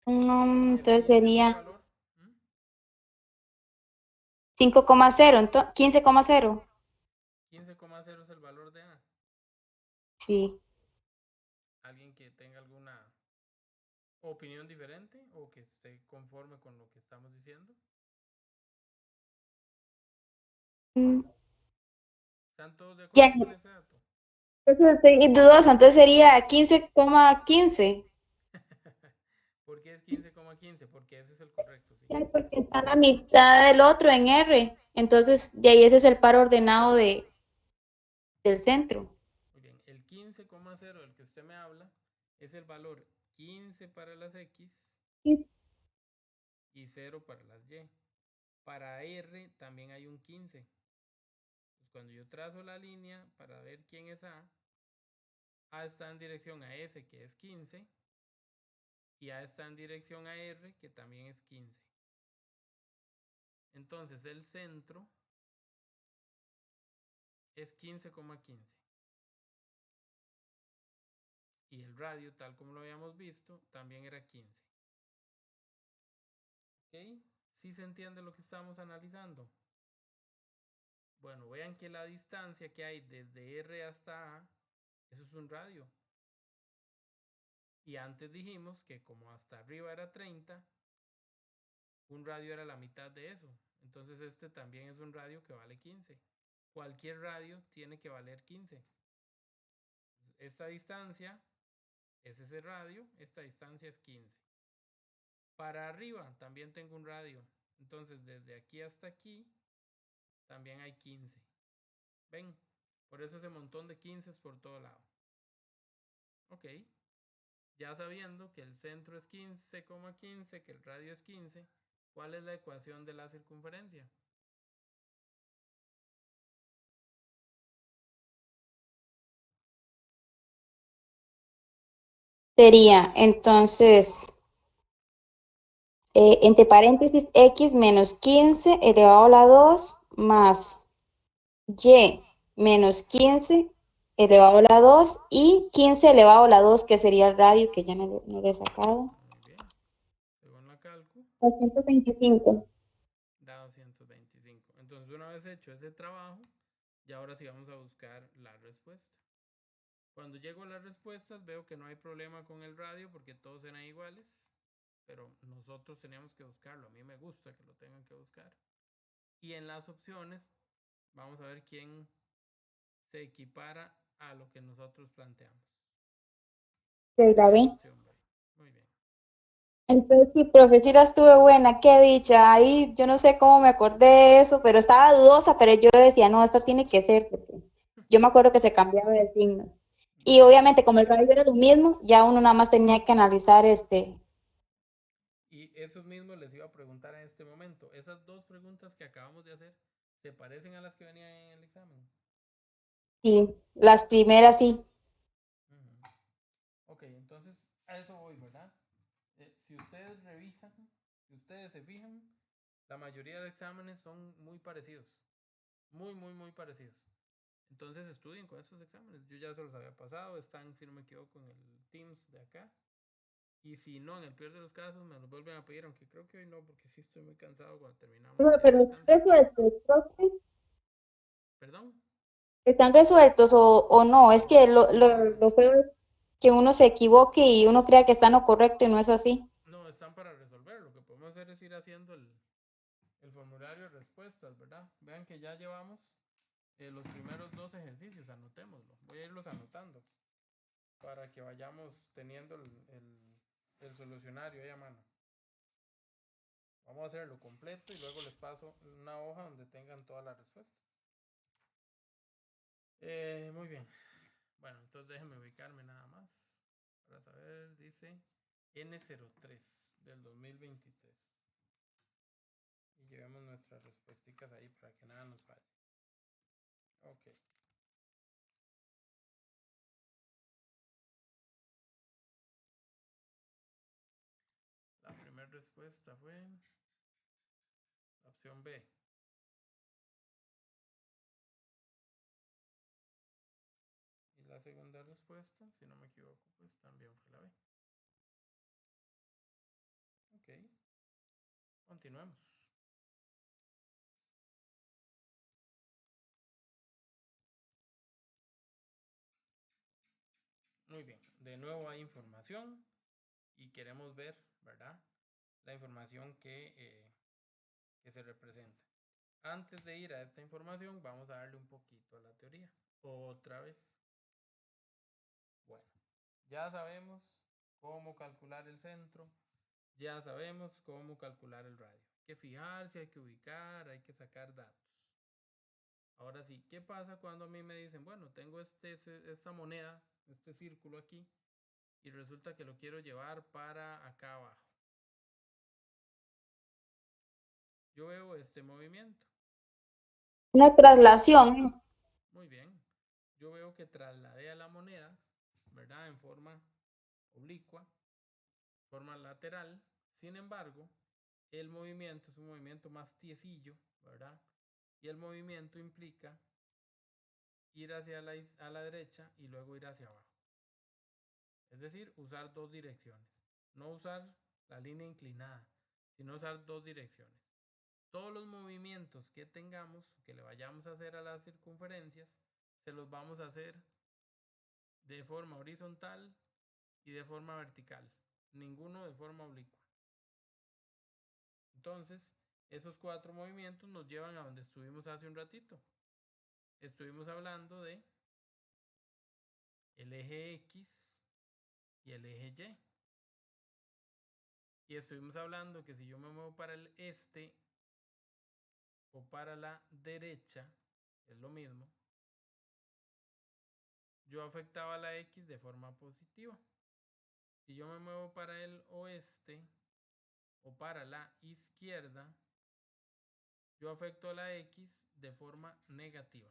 Speaker 1: Si el
Speaker 2: Entonces
Speaker 1: 15 es el
Speaker 2: sería
Speaker 1: valor, ¿m?
Speaker 2: 5,0, 15,0.
Speaker 1: 15,0 es el valor de A.
Speaker 2: Sí.
Speaker 1: ¿Alguien que tenga alguna opinión diferente o que esté conforme con lo que estamos diciendo?
Speaker 2: Mm,
Speaker 1: ¿Están todos de
Speaker 2: Ya,
Speaker 1: acuerdo con ese dato?
Speaker 2: entonces estoy dudosa, entonces sería 15,15.
Speaker 1: ¿Por qué es 15,15? Porque ese es el correcto, sí.
Speaker 2: Ya, porque está a la mitad del otro en R. Entonces, de ahí ese es el par ordenado del centro.
Speaker 1: Muy bien, el 15,0 del que usted me habla es el valor 15 para las X
Speaker 2: Sí.
Speaker 1: y 0 para las Y. Para R también hay un 15. Pues cuando yo trazo la línea para ver quién es A está en dirección a S, que es 15, y A está en dirección a R, que también es 15. Entonces el centro es 15,15. Y el radio, tal como lo habíamos visto, también era 15. ¿Ok? ¿Sí se entiende lo que estamos analizando? Bueno, vean que la distancia que hay desde R hasta A, eso es un radio. Y antes dijimos que como hasta arriba era 30, un radio era la mitad de eso. Entonces este también es un radio que vale 15. Cualquier radio tiene que valer 15. Esta distancia es ese radio, esta distancia es 15. Para arriba también tengo un radio. Entonces desde aquí hasta aquí también hay 15. ¿Ven? Por eso ese montón de 15 por todo lado. Ok. Ya sabiendo que el centro es 15,15, que el radio es 15, ¿cuál es la ecuación de la circunferencia?
Speaker 2: Sería entonces, entre paréntesis, x menos 15 elevado a la 2 más y menos 15 elevado a la 2 y 15 elevado a la 2, que sería el radio, que ya no lo he sacado.
Speaker 1: Muy bien. Según la cálculo,
Speaker 2: 225.
Speaker 1: da 225. Entonces, una vez hecho ese trabajo, ya ahora sí vamos a buscar la respuesta. Cuando llego a las respuestas, veo que no hay problema con el radio porque todos eran iguales, pero nosotros teníamos que buscarlo. A mí me gusta que lo tengan que buscar. Y en las opciones, vamos a ver quién se equipara a lo que nosotros planteamos.
Speaker 2: ¿Se la
Speaker 1: Primera
Speaker 2: ve?
Speaker 1: opción, ¿verdad? Muy bien.
Speaker 2: Entonces, sí, profe, sí la estuve buena, qué dicha. Ahí yo no sé cómo me acordé de eso, pero estaba dudosa, pero yo decía, no, esta tiene que ser, porque yo me acuerdo que se cambiaba de signo. Y
Speaker 1: No,
Speaker 2: obviamente, como el radio era lo mismo, ya uno nada más tenía que analizar
Speaker 1: y eso mismo les iba a preguntar en este momento. Esas dos preguntas que acabamos de hacer, ¿se parecen a las que venían en el examen?
Speaker 2: sí, las primeras sí.
Speaker 1: Ujú. Ok, entonces a eso voy, ¿verdad? Si ustedes revisan, si ustedes se fijan, la mayoría de exámenes son muy parecidos. Muy, muy, muy parecidos. Entonces estudien con estos exámenes. Yo ya se los había pasado, están, si no me equivoco, en el Teams de acá. Y si no, en el peor de los casos, me los vuelven a pedir, aunque creo que hoy no, porque sí estoy muy cansado cuando terminamos
Speaker 2: Profe,
Speaker 1: ya a
Speaker 2: pero
Speaker 1: descansar.
Speaker 2: ¿están resueltos, profe?
Speaker 1: ¿Perdón?
Speaker 2: ¿Están resueltos o no? Es que lo feo es que uno se equivoque y uno crea que está en lo correcto y no es así.
Speaker 1: No, están para resolver. Lo que podemos hacer es ir haciendo el formulario de respuestas, ¿verdad? Vean que ya llevamos los primeros dos ejercicios, anotémoslo. Voy a irlos anotando para que vayamos teniendo el solucionario ahí a mano. Vamos a hacerlo completo y luego les paso una hoja donde tengan todas las respuestas. Muy bien. Bueno, entonces déjenme ubicarme nada más para saber. Dice N03 del 2023. Y llevemos nuestras respuestas ahí para que nada nos falle. Ok. La primera respuesta fue la opción B. Y la segunda respuesta, si no me equivoco, pues también fue la B. Ok, continuemos. Muy bien, de nuevo hay información y queremos ver, ¿verdad? La información que se representa. Antes de ir a esta información, vamos a darle un poquito a la teoría. Otra vez. Bueno, ya sabemos cómo calcular el centro, ya sabemos cómo calcular el radio. Hay que fijarse, hay que ubicar, hay que sacar datos. Ahora sí, ¿qué pasa cuando a mí me dicen, bueno, tengo esta moneda, este círculo aquí, y resulta que lo quiero llevar para acá abajo? Yo veo este movimiento.
Speaker 2: Una traslación.
Speaker 1: Muy bien. Yo veo que trasladé a la moneda, ¿verdad? En forma oblicua, forma lateral. Sin embargo, el movimiento es un movimiento más tiesillo, ¿verdad? Y el movimiento implica ir hacia a la derecha y luego ir hacia abajo. Es decir, usar dos direcciones. No usar la línea inclinada, sino usar dos direcciones. Todos los movimientos que tengamos, que le vayamos a hacer a las circunferencias, se los vamos a hacer de forma horizontal y de forma vertical. Ninguno de forma oblicua. Entonces, esos cuatro movimientos nos llevan a donde estuvimos hace un ratito. Estuvimos hablando de el eje X y el eje Y. Y estuvimos hablando que si yo me muevo para el este o para la derecha, es lo mismo, yo afectaba la X de forma positiva. Si yo me muevo para el oeste o para la izquierda, yo afecto a la X de forma negativa.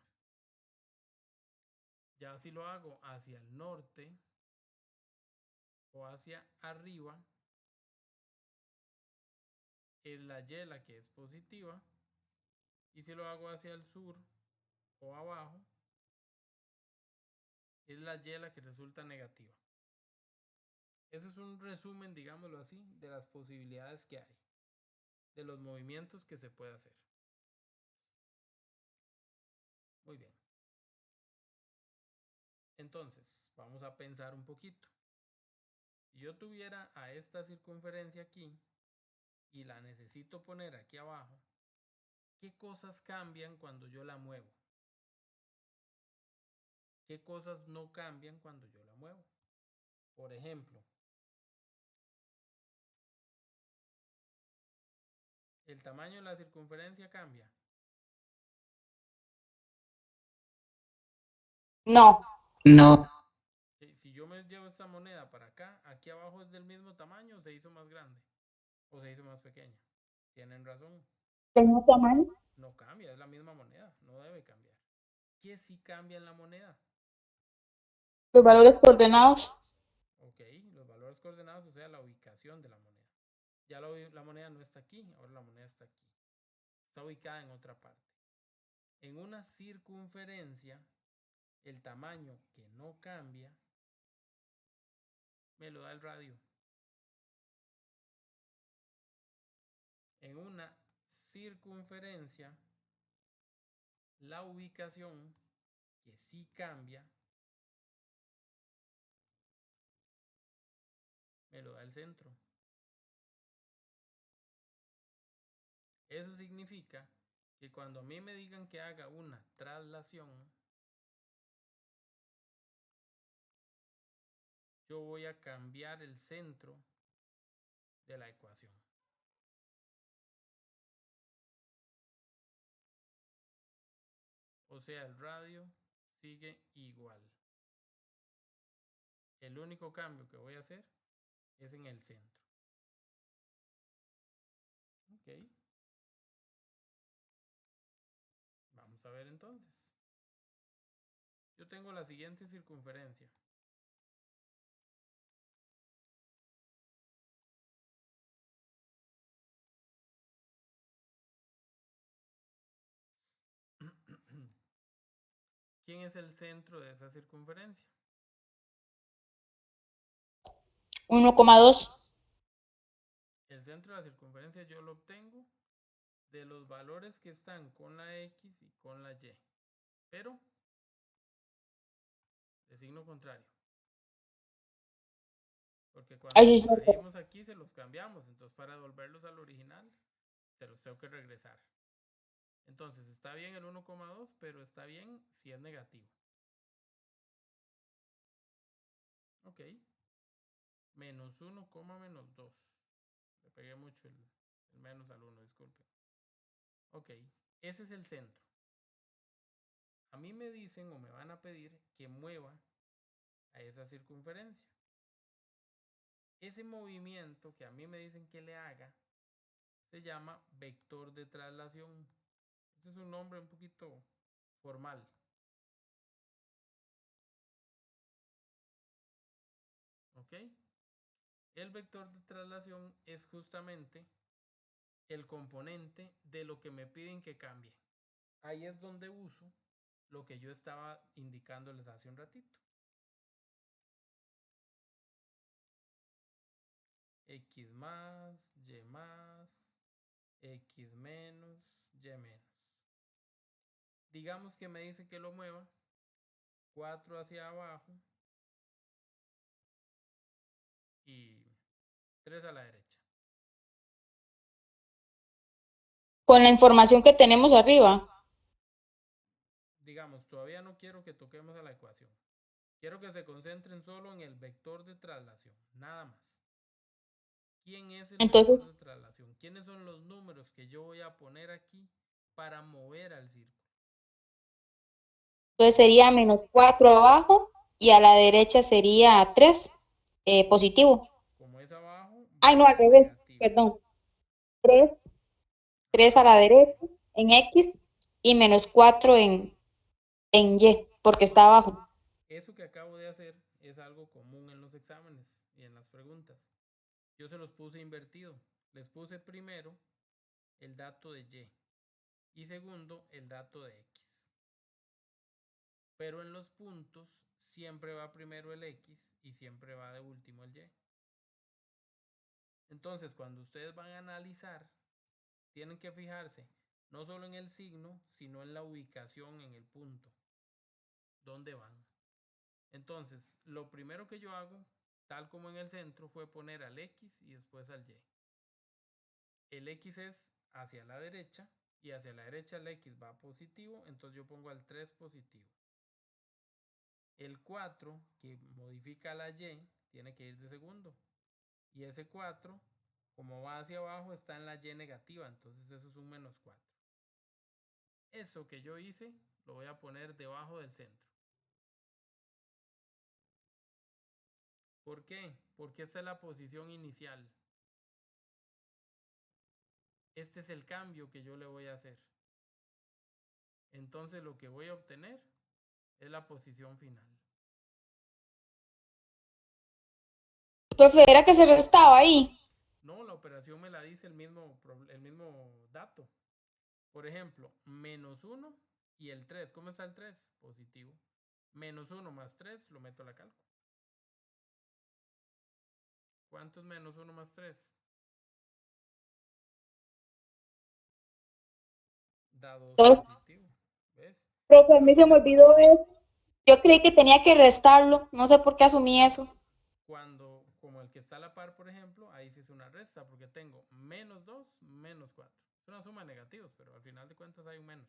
Speaker 1: Ya si lo hago hacia el norte o hacia arriba, es la Y la que es positiva. Y si lo hago hacia el sur o abajo, es la Y la que resulta negativa. Ese es un resumen, digámoslo así, de las posibilidades que hay, de los movimientos que se puede hacer. Muy bien. Entonces, vamos a pensar un poquito. Si yo tuviera a esta circunferencia aquí y la necesito poner aquí abajo, ¿qué cosas cambian cuando yo la muevo? ¿Qué cosas no cambian cuando yo la muevo? Por ejemplo, el tamaño de la circunferencia cambia.
Speaker 2: No.
Speaker 3: No,
Speaker 1: Si yo me llevo esta moneda para acá, aquí abajo es del mismo tamaño o se hizo más grande o se hizo más pequeña. Tienen razón.
Speaker 2: ¿Tengo tamaño?
Speaker 1: No cambia, es la misma moneda, no debe cambiar. ¿Qué sí cambia en la moneda?
Speaker 2: Los valores coordenados.
Speaker 1: Ok, los valores coordenados, o sea, la ubicación de la moneda. Ya la moneda no está aquí, ahora la moneda está aquí. Está ubicada en otra parte. En una circunferencia, el tamaño que no cambia me lo da el radio. En una circunferencia, la ubicación que sí cambia me lo da el centro. Eso significa que cuando a mí me digan que haga una traslación, yo voy a cambiar el centro de la ecuación. O sea, el radio sigue igual. El único cambio que voy a hacer es en el centro. Ok. Vamos a ver entonces. Yo tengo la siguiente circunferencia. ¿Quién es el centro de esa circunferencia?
Speaker 2: 1,2.
Speaker 1: El centro de la circunferencia yo lo obtengo de los valores que están con la X y con la Y, pero de signo contrario. Porque cuando
Speaker 2: Ahí
Speaker 1: los
Speaker 2: sí,
Speaker 1: trajimos aquí se los cambiamos, entonces para devolverlos al original se los tengo que regresar. Entonces está bien el 1,2, pero está bien si es negativo. Ok. Menos 1, menos 2. Le pegué mucho el menos al 1, disculpen. Ok, ese es el centro. A mí me dicen o me van a pedir que mueva a esa circunferencia. Ese movimiento que a mí me dicen que le haga se llama vector de traslación. Ese es un nombre un poquito formal. ¿Ok? El vector de traslación es justamente el componente de lo que me piden que cambie. Ahí es donde uso lo que yo estaba indicándoles hace un ratito. X más, Y más, X menos, Y menos. Digamos que me dice que lo mueva 4 hacia abajo y 3 a la derecha.
Speaker 2: con la información que tenemos arriba.
Speaker 1: Digamos, todavía no quiero que toquemos a la ecuación. Quiero que se concentren solo en el vector de traslación, nada más. ¿Quién es el
Speaker 2: Entonces,
Speaker 1: vector de traslación? ¿Quiénes son los números que yo voy a poner aquí para mover al círculo?
Speaker 2: entonces sería menos 4 abajo y a la derecha sería 3 positivo.
Speaker 1: Como es abajo, va
Speaker 2: Ay,
Speaker 1: a
Speaker 2: no, al
Speaker 1: ser
Speaker 2: revés,
Speaker 1: negativo.
Speaker 2: perdón. 3, 3 a
Speaker 1: Ajá.
Speaker 2: la derecha en X y menos 4 en Y, porque está abajo.
Speaker 1: Eso que acabo de hacer es algo común en los exámenes y en las preguntas. Yo se los puse invertido. Les puse primero el dato de Y y segundo el dato de X. Pero en los puntos siempre va primero el X y siempre va de último el Y. Entonces, cuando ustedes van a analizar, tienen que fijarse no solo en el signo, sino en la ubicación en el punto. ¿Dónde van? Entonces, lo primero que yo hago, tal como en el centro, fue poner al X y después al Y. El X es hacia la derecha y hacia la derecha el X va positivo, entonces yo pongo al 3 positivo. El 4, que modifica la Y, tiene que ir de segundo. Y ese 4, como va hacia abajo, está en la Y negativa, entonces eso es un menos 4. Eso que yo hice, lo voy a poner debajo del centro. ¿Por qué? Porque esta es la posición inicial. Este es el cambio que yo le voy a hacer. Entonces lo que voy a obtener es la posición final.
Speaker 2: Profe, era que se restaba ahí.
Speaker 1: No, la operación me la dice el mismo dato. Por ejemplo, menos 1 y el 3. ¿Cómo está el 3? Positivo. Menos 1 más 3 lo meto a la cálculo. ¿Cuánto es menos 1 más 3? Da 2 positivo. ¿Ves?
Speaker 2: Profe, a
Speaker 1: Pero
Speaker 2: mí se
Speaker 1: no
Speaker 2: me
Speaker 1: sé por qué.
Speaker 2: olvidó eso. Yo creí que tenía que restarlo. No sé por qué asumí eso.
Speaker 1: Cuando, como el que está a la par, por ejemplo, ahí sí es una resta, porque tengo menos 2, menos 4. Es una suma de negativos, pero al final de cuentas hay un menos.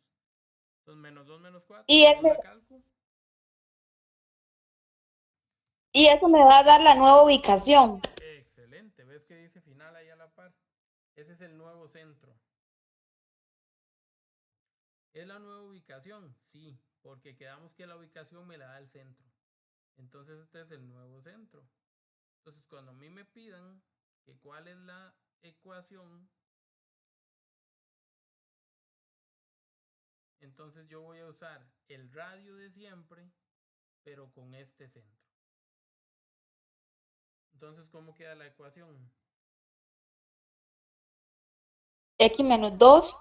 Speaker 1: Entonces, menos 2, menos 4,
Speaker 2: Y
Speaker 1: lo hago en
Speaker 2: ese,
Speaker 1: la cálculo.
Speaker 2: y eso me va a dar la nueva ubicación.
Speaker 1: Excelente, ¿ves que dice final ahí a la par? Ese es el nuevo centro. ¿Es la nueva ubicación? Sí, porque quedamos que la ubicación me la da el centro. Entonces este es el nuevo centro. Entonces cuando a mí me pidan que cuál es la ecuación, entonces yo voy a usar el radio de siempre, pero con este centro. Entonces, ¿cómo queda la ecuación?
Speaker 2: X menos 2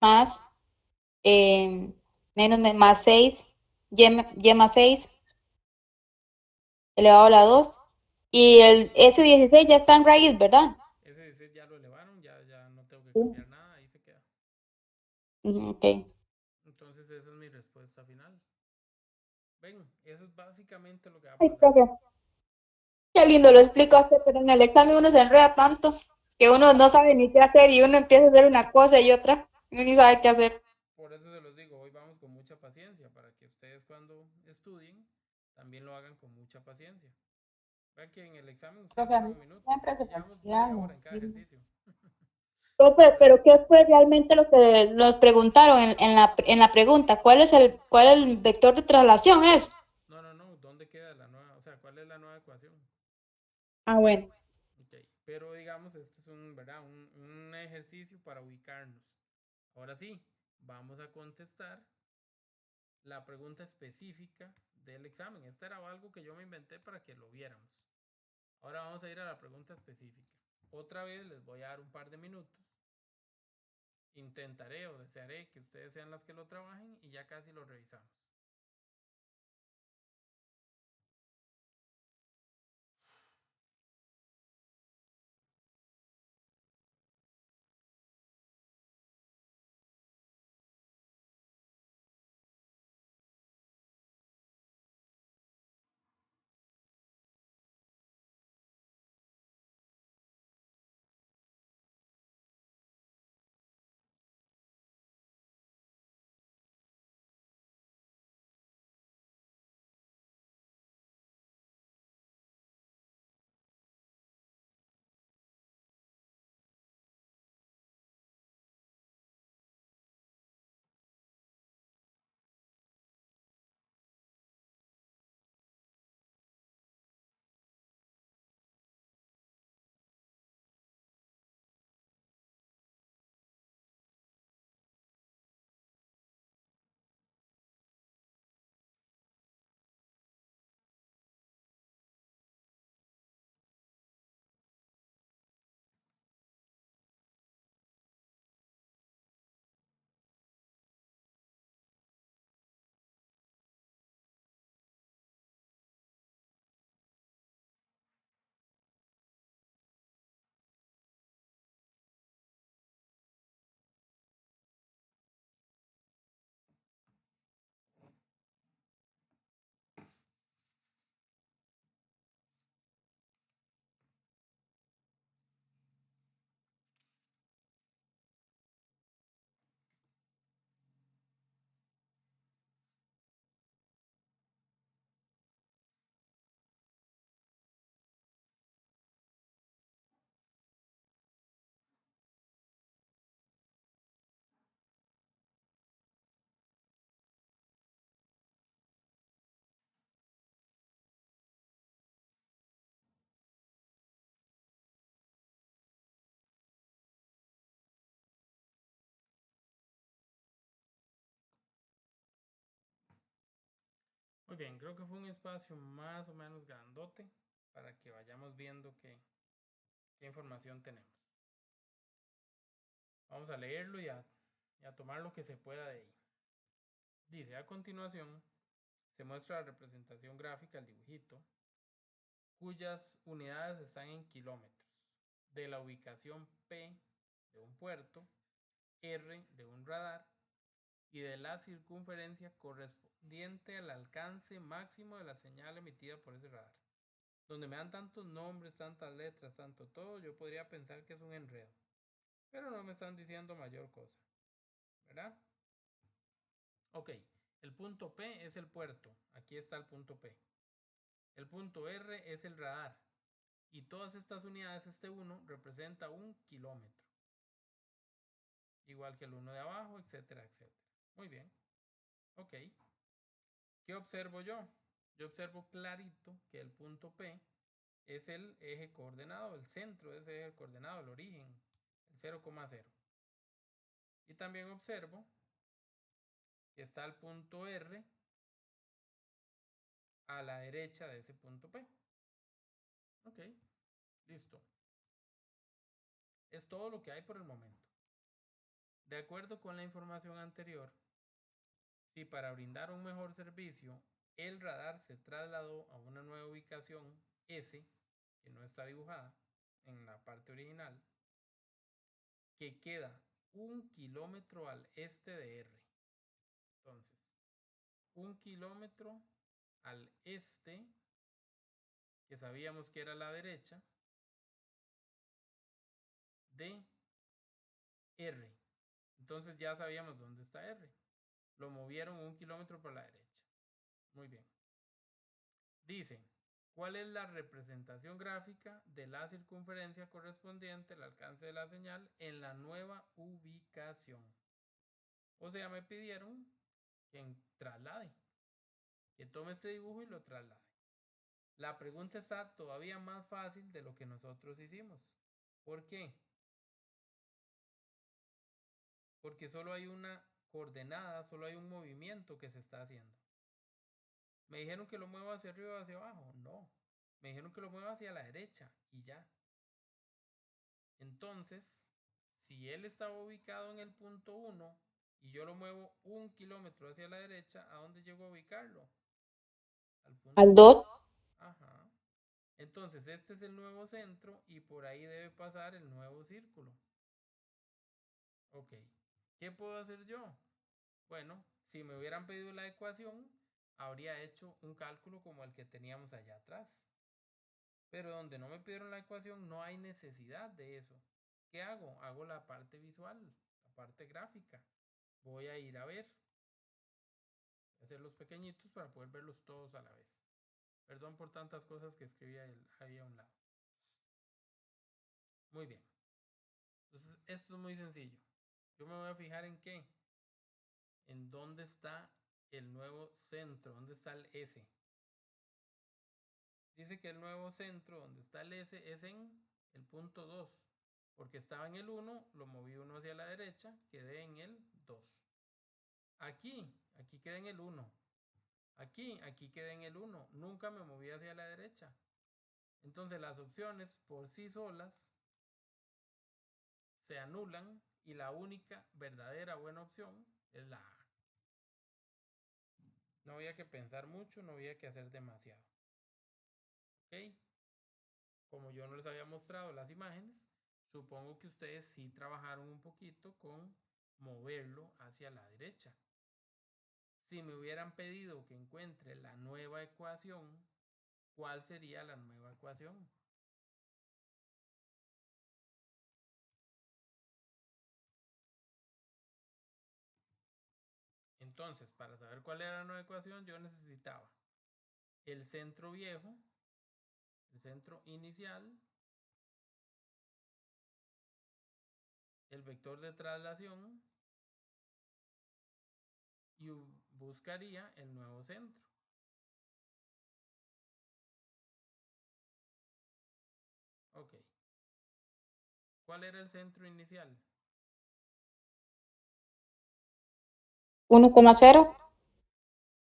Speaker 2: más menos más 6, y más 6 elevado a la 2. Y el S16 ya está en raíz, ¿verdad?
Speaker 1: Ese dice ya lo elevaron, ya no tengo que
Speaker 2: Sí.
Speaker 1: cambiar nada, ahí se queda.
Speaker 2: Ujú, ok.
Speaker 1: Entonces esa es mi respuesta final. Ven, eso es básicamente lo que va a
Speaker 2: Ay,
Speaker 1: pasar.
Speaker 2: profe, qué lindo lo explicaste, pero en el examen uno se enreda tanto que uno no sabe ni qué hacer y uno empieza a hacer una cosa y otra. Uno ni sabe qué hacer.
Speaker 1: Por eso se los digo, hoy vamos con mucha paciencia para que ustedes cuando estudien también lo hagan con mucha paciencia. Vean que en el examen ustedes
Speaker 3: Profe, a
Speaker 1: duran
Speaker 3: mí
Speaker 1: un minuto
Speaker 3: siempre se
Speaker 1: y
Speaker 3: me
Speaker 1: llevamos
Speaker 3: olvidan
Speaker 1: media hora en
Speaker 3: los
Speaker 1: cada
Speaker 3: signos.
Speaker 1: ejercicio.
Speaker 2: Profe,
Speaker 1: Por eso,
Speaker 2: pero ¿qué fue realmente lo que nos preguntaron en la pregunta? ¿Cuál es el vector de traslación? Es.
Speaker 1: no, ¿dónde queda la nueva? O sea, ¿cuál es la nueva ecuación?
Speaker 2: Ah, bueno.
Speaker 1: Ok, pero digamos, este es un, ¿verdad? Un ejercicio para ubicarnos. Ahora sí, vamos a contestar la pregunta específica del examen. Esta era algo que yo me inventé para que lo viéramos. Ahora vamos a ir a la pregunta específica. Otra vez les voy a dar un par de minutos. Intentaré o desearé que ustedes sean las que lo trabajen y ya casi lo revisamos. Muy bien, creo que fue un espacio más o menos grandote para que vayamos viendo qué información tenemos. Vamos a leerlo y a tomar lo que se pueda de ahí. Dice, a continuación, se muestra la representación gráfica, el dibujito, cuyas unidades están en kilómetros, de la ubicación P de un puerto, R de un radar y de la circunferencia correspondiente al alcance máximo de la señal emitida por ese radar. Donde me dan tantos nombres, tantas letras, tanto todo, yo podría pensar que es un enredo. Pero no me están diciendo mayor cosa, ¿verdad? Ok, el punto P es el puerto. Aquí está el punto P. El punto R es el radar. Y todas estas unidades, este 1 representa un kilómetro. Igual que el 1 de abajo, etcétera, etcétera. Muy bien. Ok. ¿Qué observo yo? Yo observo clarito que el punto P es el eje coordenado, el centro de ese eje coordenado, el origen, el 0,0. Y también observo que está el punto R a la derecha de ese punto P. Ok, listo. Es todo lo que hay por el momento. De acuerdo con la información anterior, si para brindar un mejor servicio el radar se trasladó a una nueva ubicación S, que no está dibujada en la parte original, que queda 1 kilómetro al este de R. Entonces, 1 kilómetro al este, que sabíamos que era la derecha, de R. Entonces ya sabíamos dónde está R. Lo movieron 1 kilómetro por la derecha. Muy bien. Dice, ¿cuál es la representación gráfica de la circunferencia correspondiente al alcance de la señal en la nueva ubicación? O sea, me pidieron que traslade, que tome este dibujo y lo traslade. La pregunta está todavía más fácil de lo que nosotros hicimos. ¿Por qué? Porque solo hay una coordenada, solo hay un movimiento que se está haciendo. ¿Me dijeron que lo mueva hacia arriba o hacia abajo? No. Me dijeron que lo mueva hacia la derecha y ya. Entonces, si él estaba ubicado en el punto 1 y yo lo muevo 1 kilómetro hacia la derecha, ¿a dónde llego a ubicarlo?
Speaker 2: Al 2.
Speaker 1: Ajá. Entonces, este es el nuevo centro y por ahí debe pasar el nuevo círculo. Ok. ¿Qué puedo hacer yo? Bueno, si me hubieran pedido la ecuación, habría hecho un cálculo como el que teníamos allá atrás. Pero donde no me pidieron la ecuación, no hay necesidad de eso. ¿Qué hago? Hago la parte visual, la parte gráfica. Voy a ir a ver. Voy a hacerlos pequeñitos para poder verlos todos a la vez. Perdón por tantas cosas que escribí ahí a un lado. Muy bien. Entonces, esto es muy sencillo. Yo me voy a fijar en qué. En dónde está el nuevo centro, dónde está el S. Dice que el nuevo centro, donde está el S, es en el punto 2. Porque estaba en el 1, lo moví uno hacia la derecha, quedé en el 2. Aquí quedé en el 1. Aquí quedé en el 1. Nunca me moví hacia la derecha. Entonces las opciones por sí solas se anulan y la única verdadera buena opción es la A. No había que pensar mucho, no había que hacer demasiado. ¿Ok? Como yo no les había mostrado las imágenes, supongo que ustedes sí trabajaron un poquito con moverlo hacia la derecha. Si me hubieran pedido que encuentre la nueva ecuación, ¿cuál sería la nueva ecuación? Entonces, para saber cuál era la nueva ecuación, yo necesitaba el centro viejo, el centro inicial, el vector de traslación y buscaría el nuevo centro. Ok. ¿Cuál era el centro inicial?
Speaker 2: 1,0.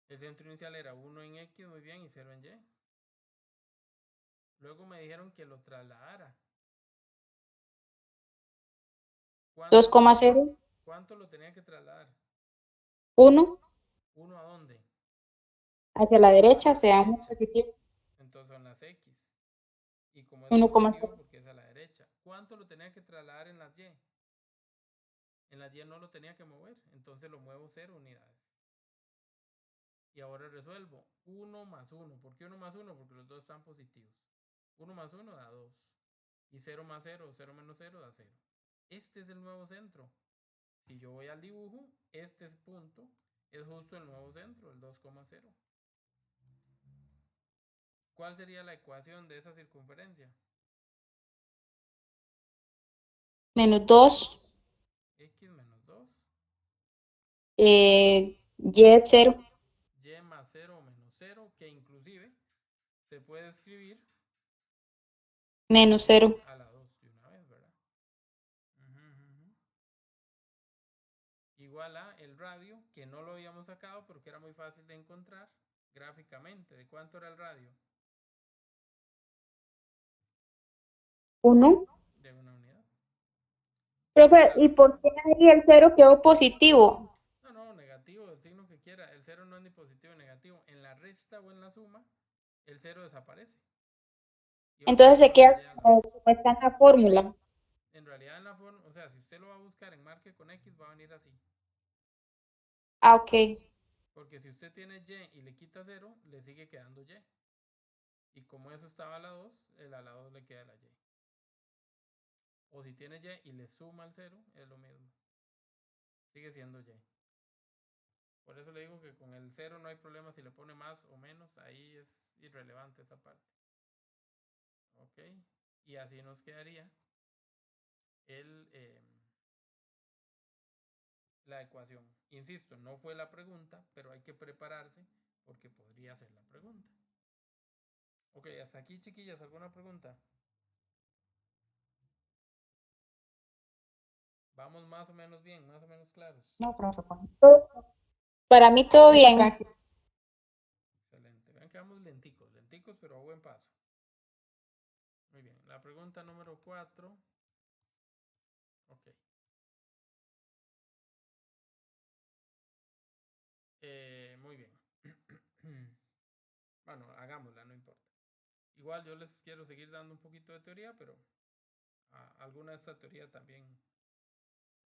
Speaker 1: El centro inicial era 1 en X, muy bien, y 0 en Y. Luego me dijeron que lo trasladara.
Speaker 2: 2,0.
Speaker 1: ¿Cuánto lo tenía que trasladar?
Speaker 2: 1
Speaker 1: ¿1 a dónde?
Speaker 2: hacia la derecha,
Speaker 1: A la
Speaker 2: sea muy
Speaker 1: derecha.
Speaker 2: positivo.
Speaker 1: Entonces son las X. Y como es positivo
Speaker 2: 1,0.
Speaker 1: porque es a la derecha. ¿Cuánto lo tenía que trasladar en las Y? En las Y no lo tenía que mover. Entonces lo muevo 0 unidades. Y ahora resuelvo. 1 más 1. ¿Por qué 1 más 1? Porque los dos están positivos. 1 más 1 da 2. Y 0 más 0, 0 menos 0 da 0. Este es el nuevo centro. Si yo voy al dibujo, este punto es justo el nuevo centro, el 2,0. ¿Cuál sería la ecuación de esa circunferencia?
Speaker 2: Menos 2.
Speaker 1: X menos 2.
Speaker 2: Y 0.
Speaker 1: Y más 0 menos 0, que inclusive se puede escribir
Speaker 2: Menos 0.
Speaker 1: a la 2 de una vez, ¿verdad? Igual a el radio, que no lo habíamos sacado, pero que era muy fácil de encontrar gráficamente. ¿De cuánto era el radio?
Speaker 2: 1.
Speaker 1: De una unidad.
Speaker 2: Profe, ¿y por qué ahí el 0 quedó positivo?
Speaker 1: No, negativo, el signo que quiera. El 0 no es ni positivo ni negativo. En la red resta o en la suma, el 0 desaparece.
Speaker 2: Entonces se queda como está en la fórmula.
Speaker 1: En realidad en la fórmula, o sea, si usted lo va a buscar en marque con X, va a venir así.
Speaker 2: Ah, ok.
Speaker 1: Porque si usted tiene Y y le quita 0, le sigue quedando Y. Y como eso estaba a la 2, a la 2 le queda la Y. O si tiene Y y le suma el 0, es lo mismo. Sigue siendo Y. Por eso le digo que con el 0 no hay problema si le pone más o menos. Ahí es irrelevante esa parte. Ok. Y así nos quedaría la ecuación. Insisto, no fue la pregunta, pero hay que prepararse porque podría ser la pregunta. Ok, hasta aquí, chiquillas, ¿alguna pregunta? Vamos más o menos bien, más o menos claros.
Speaker 3: No, profe.
Speaker 2: Para mí todo bien.
Speaker 1: Excelente. Vean que vamos lenticos, lenticos, pero a buen paso. Muy bien. La pregunta número 4. Ok. Muy bien. Bueno, hagámosla, no importa. Igual yo les quiero seguir dando un poquito de teoría, pero alguna de esta teoría también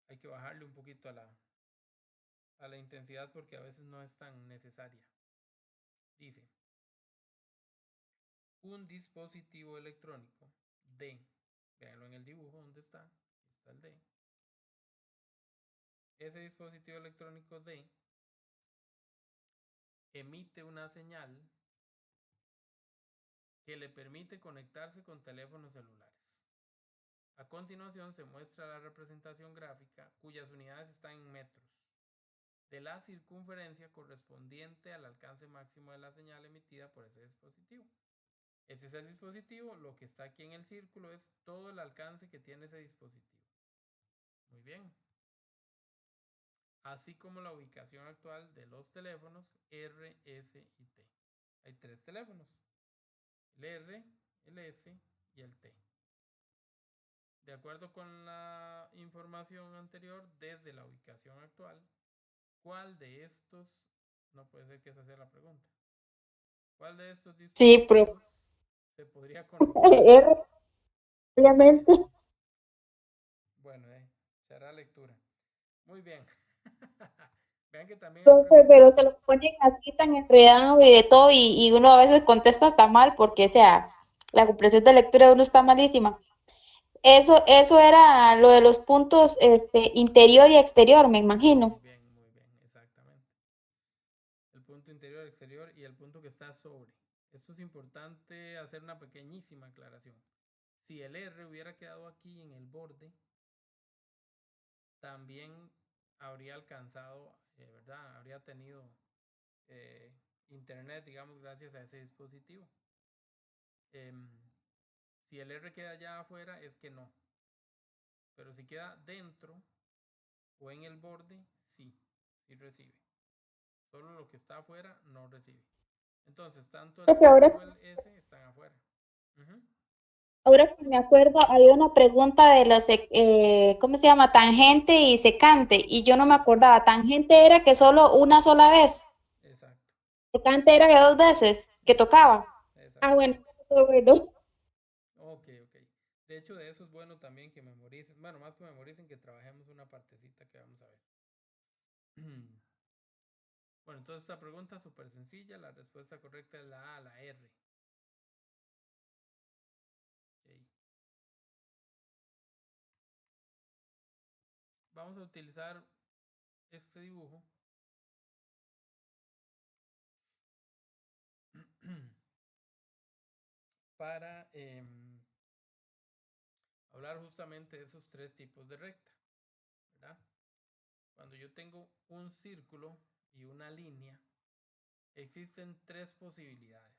Speaker 1: hay que bajarle un poquito a la intensidad porque a veces no es tan necesaria. Dice, un dispositivo electrónico D, véanlo en el dibujo donde está el D. Ese dispositivo electrónico D emite una señal que le permite conectarse con teléfonos celulares. A continuación se muestra la representación gráfica cuyas unidades están en metros de la circunferencia correspondiente al alcance máximo de la señal emitida por ese dispositivo. Este es el dispositivo, lo que está aquí en el círculo es todo el alcance que tiene ese dispositivo. Muy bien. Así como la ubicación actual de los teléfonos R, S y T. Hay 3 teléfonos, el R, el S y el T. De acuerdo con la información anterior, desde la ubicación actual, ¿cuál de estos, no puede ser que esa sea la pregunta, cuál de estos dispositivos se podría conectar?
Speaker 2: Obviamente.
Speaker 1: Bueno, se hará lectura. Muy bien. Vean que también
Speaker 2: Pero se lo ponen así tan enredado y de todo, y uno a veces contesta hasta mal porque, o sea, la comprensión de lectura de uno está malísima. Eso era lo de los puntos interior y exterior, me imagino.
Speaker 1: Muy bien, exactamente. El punto interior, exterior y el punto que está sobre. Esto es importante hacer una pequeñísima aclaración. Si el R hubiera quedado aquí en el borde, también habría alcanzado, ¿verdad? Habría tenido internet, digamos, gracias a ese dispositivo. Si el R queda allá afuera, es que no. Pero si queda dentro o en el borde, sí recibe. Solo lo que está afuera no recibe. Entonces, tanto el T como el S están afuera.
Speaker 2: Ahora que me acuerdo, había una pregunta de los, ¿cómo se llama? Tangente y secante, y yo no me acordaba. Tangente era que solo una sola vez.
Speaker 1: Exacto.
Speaker 2: Secante era que 2 veces, que tocaba.
Speaker 1: Exacto.
Speaker 2: Ah, bueno, todo bueno.
Speaker 1: Ok. De hecho, de eso es bueno también que memoricen. Bueno, más que memoricen, que trabajemos una partecita que vamos a ver. Bueno, entonces esta pregunta es súper sencilla. La respuesta correcta es la A, la R. Okay. Vamos a utilizar este dibujo para hablar justamente de esos 3 tipos de recta, ¿verdad? Cuando yo tengo un círculo y una línea, existen 3 posibilidades.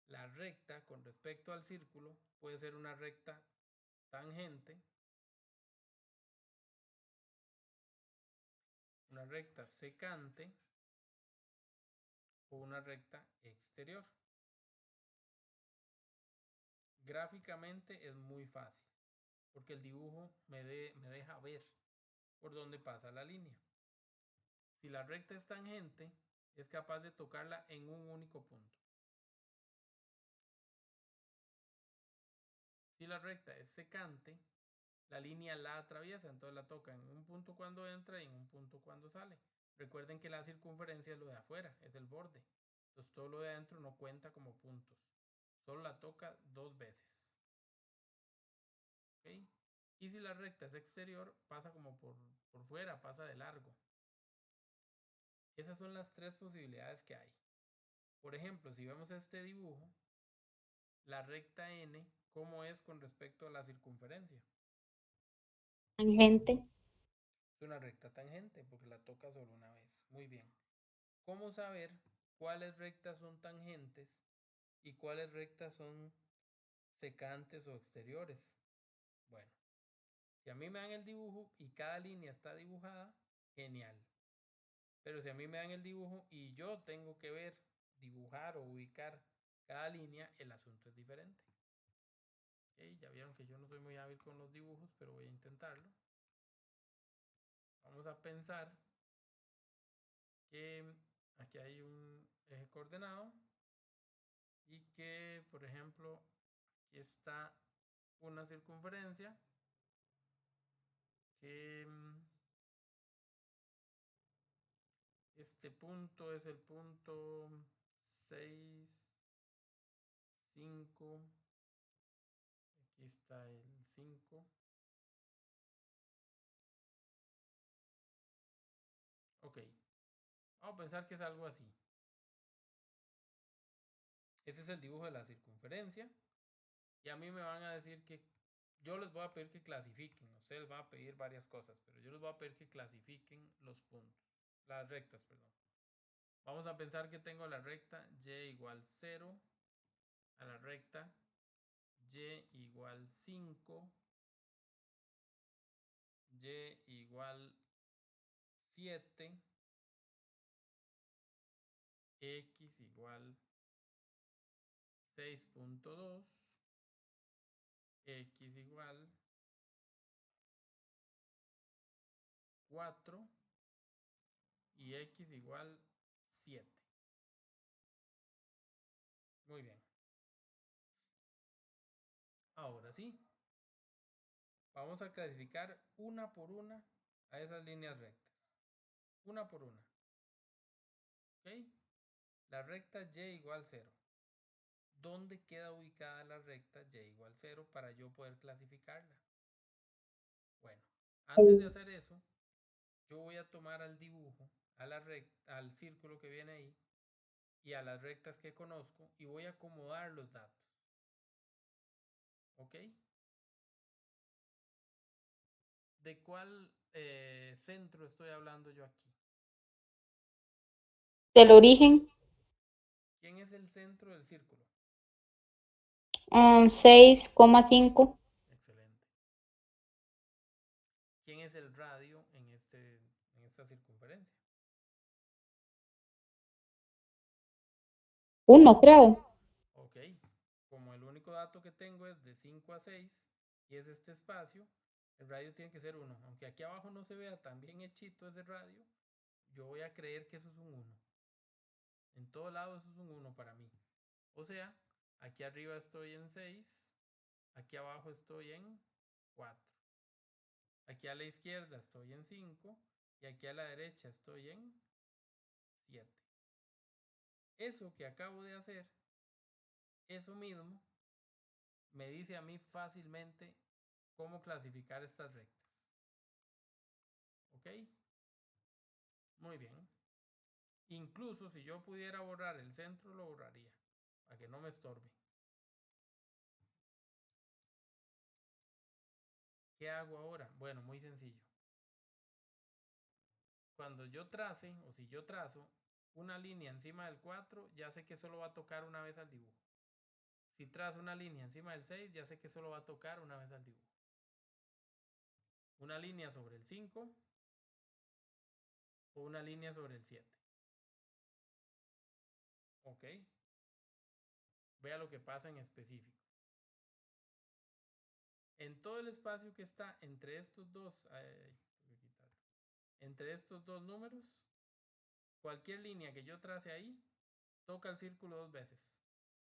Speaker 1: La recta con respecto al círculo puede ser una recta tangente, una recta secante o una recta exterior. Gráficamente es muy fácil porque el dibujo me deja ver por dónde pasa la línea. Si la recta es tangente, es capaz de tocarla en un único punto. Si la recta es secante, la línea la atraviesa, entonces la toca en un punto cuando entra y en un punto cuando sale. Recuerden que la circunferencia es lo de afuera, es el borde. Entonces todo lo de adentro no cuenta como puntos. Solo la toca 2 veces. ¿Okay? Y si la recta es exterior, pasa como por fuera, pasa de largo. Esas son las 3 posibilidades que hay. Por ejemplo, si vemos este dibujo, la recta N, ¿cómo es con respecto a la circunferencia?
Speaker 2: Tangente.
Speaker 1: Es una recta tangente porque la toca solo una vez. Muy bien. ¿Cómo saber cuáles rectas son tangentes y cuáles rectas son secantes o exteriores? Bueno, si a mí me dan el dibujo y cada línea está dibujada, genial. Pero si a mí me dan el dibujo y yo tengo que ver, dibujar o ubicar cada línea, el asunto es diferente. ¿Okay? Ya vieron que yo no soy muy hábil con los dibujos, pero voy a intentarlo. Vamos a pensar que aquí hay un eje coordenado y que, por ejemplo, aquí está una circunferencia que este punto es el punto 6, 5, aquí está el 5. Ok, vamos a pensar que es algo así. Ese es el dibujo de la circunferencia y a mí me van a decir que yo les voy a pedir que clasifiquen. Ustedes van a pedir varias cosas, pero yo les voy a pedir que clasifiquen los puntos, las rectas, perdón. Vamos a pensar que tengo la recta y igual 0, a la recta y igual 5, y igual 7, x igual 6.2, x igual 4 y x igual 7. Muy bien. Ahora sí, vamos a clasificar una por una a esas líneas rectas. Una por una. ¿Ok? La recta y igual 0. ¿Dónde queda ubicada la recta y igual 0 para yo poder clasificarla? Bueno, antes de hacer eso, yo voy a tomar al dibujo, a la recta, al círculo que viene ahí y a las rectas que conozco y voy a acomodar los datos. ¿Ok? ¿De cuál centro estoy hablando yo aquí?
Speaker 2: Del origen.
Speaker 1: ¿Quién es el centro del círculo?
Speaker 2: 6,5.
Speaker 1: Excelente. ¿Quién es el radio en esta circunferencia?
Speaker 2: 1, creo.
Speaker 1: Ok. Como el único dato que tengo es de 5 a 6 y es este espacio, el radio tiene que ser 1. Aunque aquí abajo no se vea tan bien hechito ese radio, yo voy a creer que eso es un 1. En todo lado eso es un 1 para mí. O sea, aquí arriba estoy en 6, aquí abajo estoy en 4. Aquí a la izquierda estoy en 5 y aquí a la derecha estoy en 7. Eso que acabo de hacer, eso mismo, me dice a mí fácilmente cómo clasificar estas rectas. ¿Ok? Muy bien. Incluso si yo pudiera borrar el centro, lo borraría, para que no me estorbe. ¿Qué hago ahora? Bueno, muy sencillo. Cuando yo trace, o si yo trazo, una línea encima del 4, ya sé que solo va a tocar una vez al dibujo. Si trazo una línea encima del 6, ya sé que solo va a tocar una vez al dibujo. Una línea sobre el 5 o una línea sobre el 7. ¿Ok? Vea lo que pasa en específico. En todo el espacio que está entre estos dos, entre estos dos números, cualquier línea que yo trace ahí, toca el círculo 2 veces.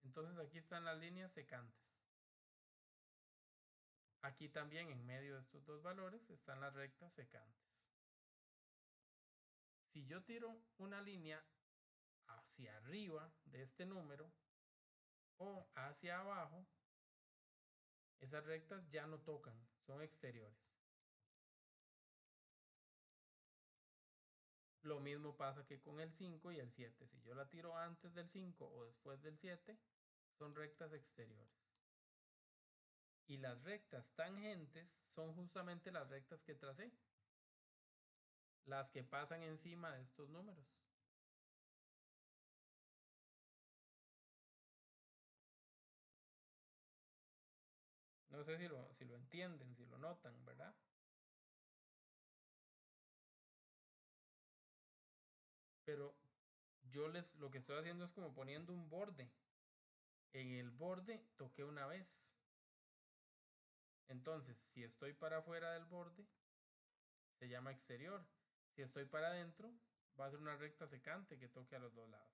Speaker 1: Entonces aquí están las líneas secantes. Aquí también en medio de estos dos valores están las rectas secantes. Si yo tiro una línea hacia arriba de este número o hacia abajo, esas rectas ya no tocan, son exteriores. Lo mismo pasa que con el 5 y el 7. Si yo la tiro antes del 5 o después del 7, son rectas exteriores. Y las rectas tangentes son justamente las rectas que tracé, las que pasan encima de estos números. No sé si lo entienden, si lo notan, ¿verdad? Pero yo lo que estoy haciendo es como poniendo un borde. En el borde toqué una vez. Entonces, si estoy para afuera del borde, se llama exterior. Si estoy para adentro, va a ser una recta secante que toque a los dos lados.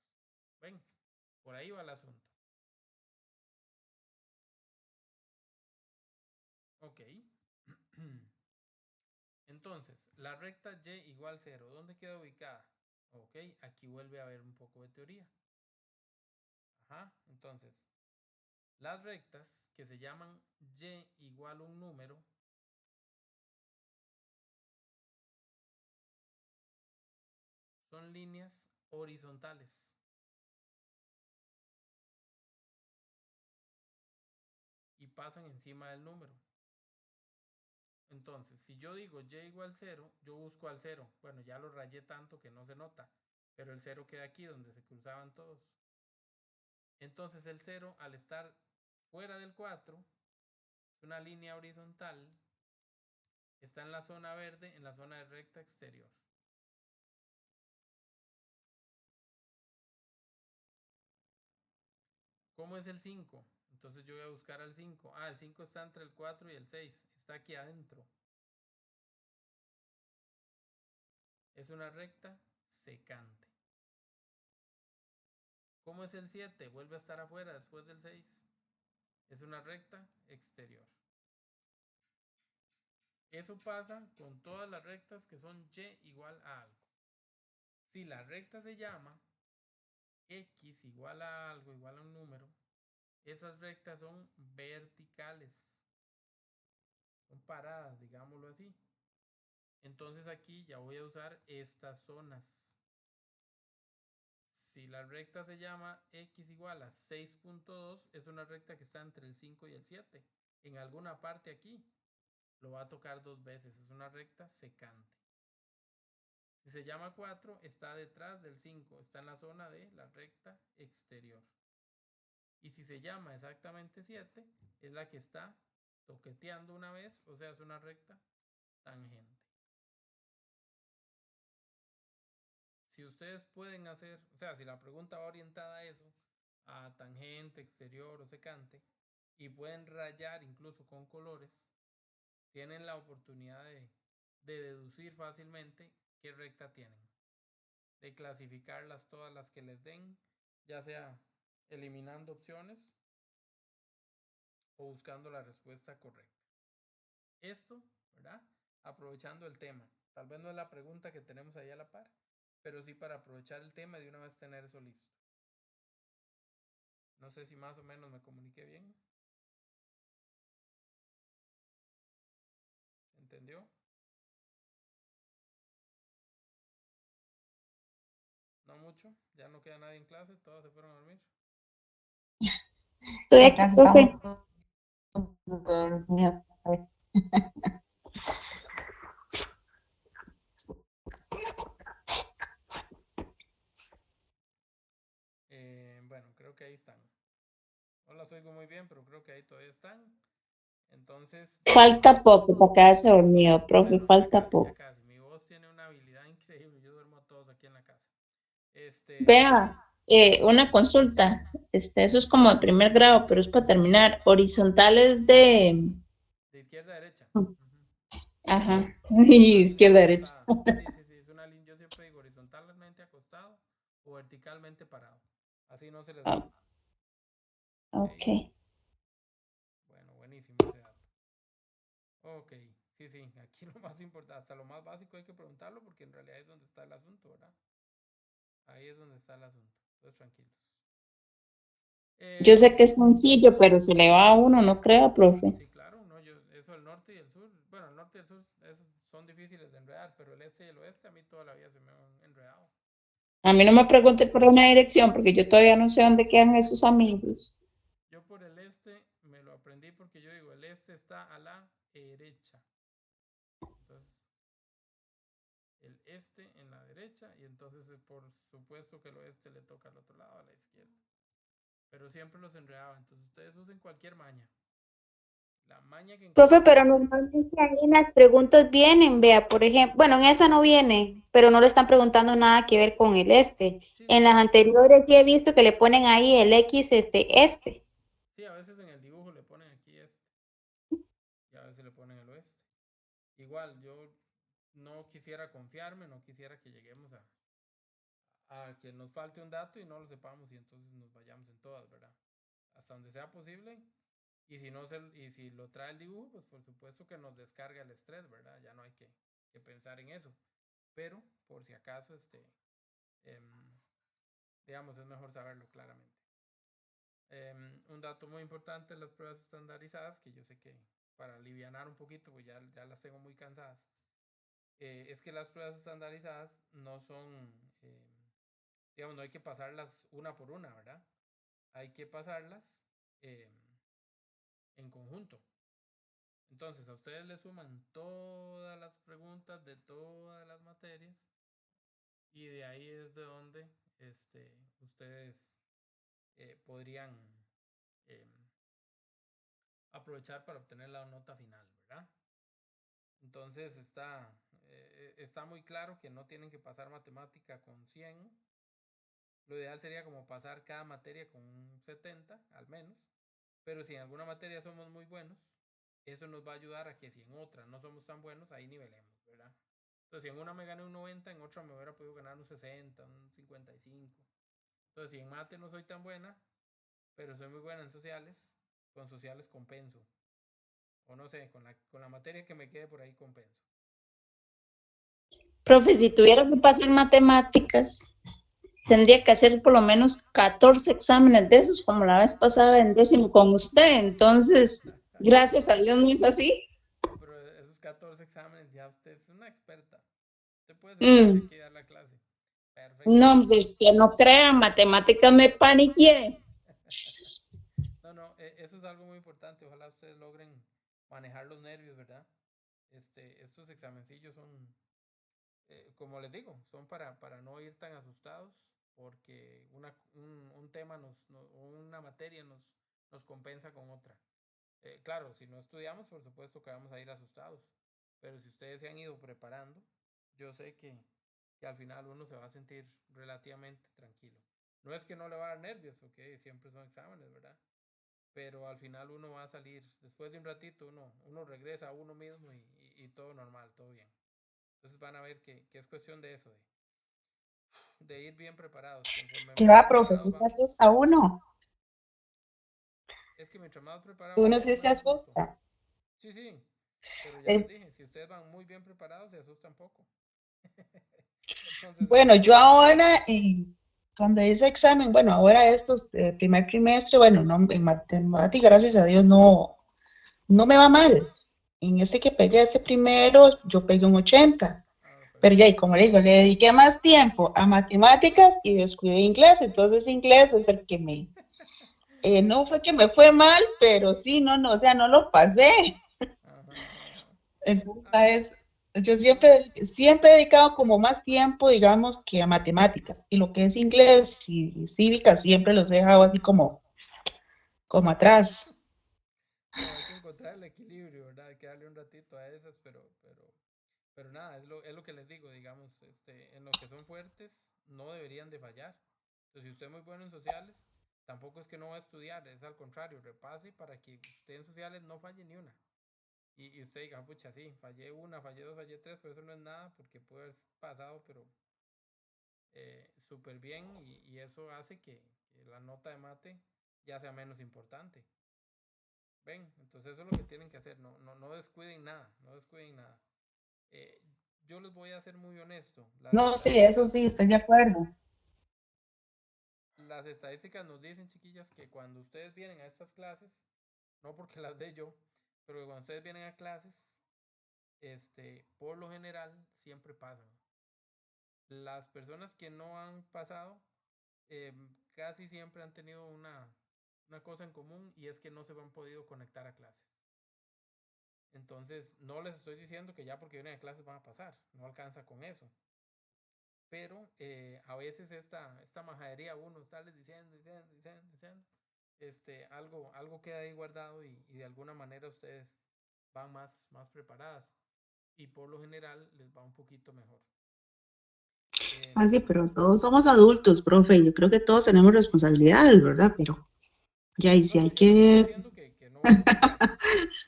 Speaker 1: ¿Ven? Por ahí va el asunto. Ok. Entonces, la recta y igual 0, ¿dónde queda ubicada? Ok, aquí vuelve a haber un poco de teoría. Ajá, entonces, las rectas que se llaman y igual un número son líneas horizontales. Y pasan encima del número. Entonces, si yo digo y igual 0, yo busco al 0. Bueno, ya lo rayé tanto que no se nota, pero el 0 queda aquí donde se cruzaban todos. Entonces el 0, al estar fuera del 4, es una línea horizontal, está en la zona verde, en la zona de recta exterior. ¿Cómo es el 5? Entonces yo voy a buscar al 5. Ah, el 5 está entre el 4 y el 6. Está aquí adentro. Es una recta secante. ¿Cómo es el 7? Vuelve a estar afuera después del 6. Es una recta exterior. Eso pasa con todas las rectas que son y igual a algo. Si la recta se llama x igual a algo, igual a un número, esas rectas son verticales. Son paradas, digámoslo así. Entonces aquí ya voy a usar estas zonas. Si la recta se llama x igual a 6.2, es una recta que está entre el 5 y el 7. En alguna parte aquí lo va a tocar dos veces. Es una recta secante. Si se llama 4, está detrás del 5. Está en la zona de la recta exterior. Y si se llama exactamente 7, es la que está toqueteando una vez. O sea, es una recta tangente. Si ustedes pueden hacer, o sea, si la pregunta va orientada a eso, a tangente, exterior o secante, y pueden rayar incluso con colores, tienen la oportunidad de deducir fácilmente qué recta tienen, de clasificarlas todas las que les den, ya sea eliminando opciones o buscando la respuesta correcta. Esto, ¿verdad? Aprovechando el tema. Tal vez no es la pregunta que tenemos ahí a la par, pero sí para aprovechar el tema y de una vez tener eso listo. No sé si más o menos me comuniqué bien. ¿Entendió? No mucho, ya no queda nadie en clase, todos se fueron a dormir.
Speaker 2: Estoy aquí, profe.
Speaker 1: Bueno, creo que ahí están. No las oigo muy bien, pero creo que ahí todavía están. Entonces.
Speaker 2: Falta poco para quedarse dormido, profe,
Speaker 1: bueno,
Speaker 2: falta poco.
Speaker 1: Ya casi. Mi voz tiene una habilidad increíble. Yo duermo a todos aquí en la casa.
Speaker 3: Vea, una consulta. Eso es como de primer grado, pero es para terminar. Horizontales de
Speaker 1: izquierda a derecha.
Speaker 3: Ajá. Y izquierda a derecha.
Speaker 1: Sí, es una línea. Yo siempre digo horizontalmente acostado totalmente parado. Así no se les
Speaker 2: Ah,
Speaker 1: va.
Speaker 2: ok.
Speaker 1: Bueno, buenísimo ese dato. Ok, sí, sí, aquí lo más importante, hasta lo más básico hay que preguntarlo porque en realidad es donde está el asunto, ¿verdad? Ahí es donde está el asunto. Entonces, tranquilos.
Speaker 2: Yo sé
Speaker 1: Ok,
Speaker 2: que es sencillo, pero se le va a uno, no crea, profe.
Speaker 1: sí, claro, no, eso el norte y el sur, bueno, el norte y el sur son difíciles de enredar, pero el este y el oeste a mí toda la vida se me han enredado.
Speaker 2: A mí no me pregunte por una dirección, porque yo todavía no sé dónde quedan esos amigos.
Speaker 1: Yo por el este me lo aprendí porque yo digo, el este está a la derecha. Entonces, el este en la derecha y entonces por supuesto que el oeste le toca al otro lado, a la izquierda. Pero siempre los enredaba, entonces ustedes usen cualquier maña. La maña que
Speaker 2: Profe,
Speaker 1: encuentren.
Speaker 2: pero normalmente ahí en las preguntas vienen, vea, por ejemplo, bueno, en esa no viene, pero no le están preguntando nada que ver con el este.
Speaker 1: Sí,
Speaker 2: En
Speaker 1: sí,
Speaker 2: las
Speaker 1: sí.
Speaker 2: anteriores sí he visto que le ponen ahí el X, este.
Speaker 1: Sí, a veces en el dibujo le ponen aquí este y a veces le ponen el oeste. Igual, yo no quisiera confiarme, no quisiera que lleguemos a que nos falte un dato y no lo sepamos y entonces nos vayamos en todas, ¿verdad? Hasta donde sea posible. Y si, no se, y si lo trae el dibujo, pues por supuesto que nos descarga el estrés, ¿verdad? Ya no hay que pensar en eso. Pero, por si acaso, digamos, es mejor saberlo claramente. Un dato muy importante de las pruebas estandarizadas, que yo sé que para alivianar un poquito, pues ya las tengo muy cansadas, es que las pruebas estandarizadas no son, digamos, no hay que pasarlas una por una, ¿verdad? Hay que pasarlas eh, en conjunto. Entonces, a ustedes les suman todas las preguntas de todas las materias y de ahí es de donde ustedes podrían eh, aprovechar para obtener la nota final, ¿verdad? Entonces está muy claro que no tienen que pasar matemática con 100. Lo ideal sería como pasar cada materia con un 70 al menos. Pero si en alguna materia somos muy buenos, eso nos va a ayudar a que si en otra no somos tan buenos, ahí nivelemos, ¿verdad? Entonces, si en una me gané un 90, en otra me hubiera podido ganar un 60, un 55. Entonces, si en mate no soy tan buena, pero soy muy buena en sociales, con sociales compenso. O no sé, con la materia que me quede por ahí compenso.
Speaker 2: Profe, si tuviera que pasar matemáticas, tendría que hacer por lo menos 14 exámenes de esos, como la vez pasada en décimo con usted. Entonces, gracias a Dios no es así.
Speaker 1: Pero esos 14 exámenes ya usted es una experta. Usted puede sentarse
Speaker 2: Mm,
Speaker 1: aquí y dar la clase
Speaker 2: no,
Speaker 1: perfectamente.
Speaker 2: pues que no crean, matemáticas me paniqué.
Speaker 1: No, no, eso es algo muy importante. Ojalá ustedes logren manejar los nervios, ¿verdad? Estos examencillos son, como les digo, son para no ir tan asustados, porque un tema o una materia nos compensa con otra. Claro, si no estudiamos, por supuesto que vamos a ir asustados, pero si ustedes se han ido preparando, yo sé que al final uno se va a sentir relativamente tranquilo. No es que no le va a dar nervios, porque siempre son exámenes, ¿verdad? Pero al final uno va a salir, después de un ratito uno regresa a uno mismo y todo normal, todo bien. Entonces van a ver que es cuestión de eso, de ir bien preparados. Conforme
Speaker 3: ¿Qué va,
Speaker 1: mejor
Speaker 3: profe?
Speaker 1: preparados
Speaker 3: Sí se
Speaker 1: vamos.
Speaker 3: asusta uno.
Speaker 1: Es que mientras más preparados
Speaker 3: Uno
Speaker 1: estemos,
Speaker 3: sí se
Speaker 1: menos susto.
Speaker 3: asusta.
Speaker 1: Sí, sí, pero ya les
Speaker 3: Eh,
Speaker 1: dije, si ustedes van muy bien preparados, se asustan poco. Entonces
Speaker 3: bueno,
Speaker 1: eso
Speaker 3: yo
Speaker 1: es
Speaker 3: ahora, cuando hice examen, bueno, ahora estos, primer trimestre, bueno, no, en matemática, gracias a Dios, no me va mal. En este que pegué ese primero, yo pegué un 80. Pero ya, y
Speaker 1: perfecto.
Speaker 3: como le digo, le dediqué más tiempo a matemáticas y descuidé inglés. Entonces, inglés es el que no fue que me fue mal, pero sí, no, o sea, no lo pasé.
Speaker 1: Ajá.
Speaker 3: Entonces, yo
Speaker 1: Sí,
Speaker 3: siempre he dedicado como más tiempo, digamos, que a matemáticas. Y lo que es inglés y cívica siempre los he dejado así como atrás.
Speaker 1: no, hay que encontrar el equilibrio, ¿verdad? Hay que darle un ratito a esas, pero nada, es lo que les digo, digamos, en lo que son fuertes, no deberían de fallar. Entonces, si usted es muy bueno en sociales, tampoco es que no va a estudiar, es al contrario, repase para que usted en sociales no falle ni una. Y usted diga, pucha, sí, fallé una, fallé dos, fallé tres, pero eso no es nada porque puede haber pasado, pero súper bien y eso hace que la nota de mate ya sea menos importante. ¿Ven? Entonces eso es lo que tienen que hacer, no descuiden nada, no descuiden nada. Eh, yo les voy a ser muy honesto,
Speaker 3: No, sí, eso sí, estoy de acuerdo.
Speaker 1: las estadísticas nos dicen, chiquillas, que cuando ustedes vienen a estas clases, no porque las dé yo, pero que cuando ustedes vienen a clases, por lo general siempre pasan. Las personas que no han pasado eh, casi siempre han tenido una cosa en común y es que no se han podido conectar a clases. Entonces, no les estoy diciendo que ya porque vienen a clases van a pasar, no alcanza con eso. Pero a veces esta majadería uno estarles diciendo, algo queda ahí guardado y de alguna manera ustedes van más preparadas y por lo general les va un poquito mejor.
Speaker 3: Ah, sí, pero todos somos adultos, profe. Yo creo que todos tenemos responsabilidades, ¿verdad? Pero ya, y si
Speaker 1: No,
Speaker 3: hay
Speaker 1: sí, yo no estoy
Speaker 3: que...
Speaker 1: diciendo que no,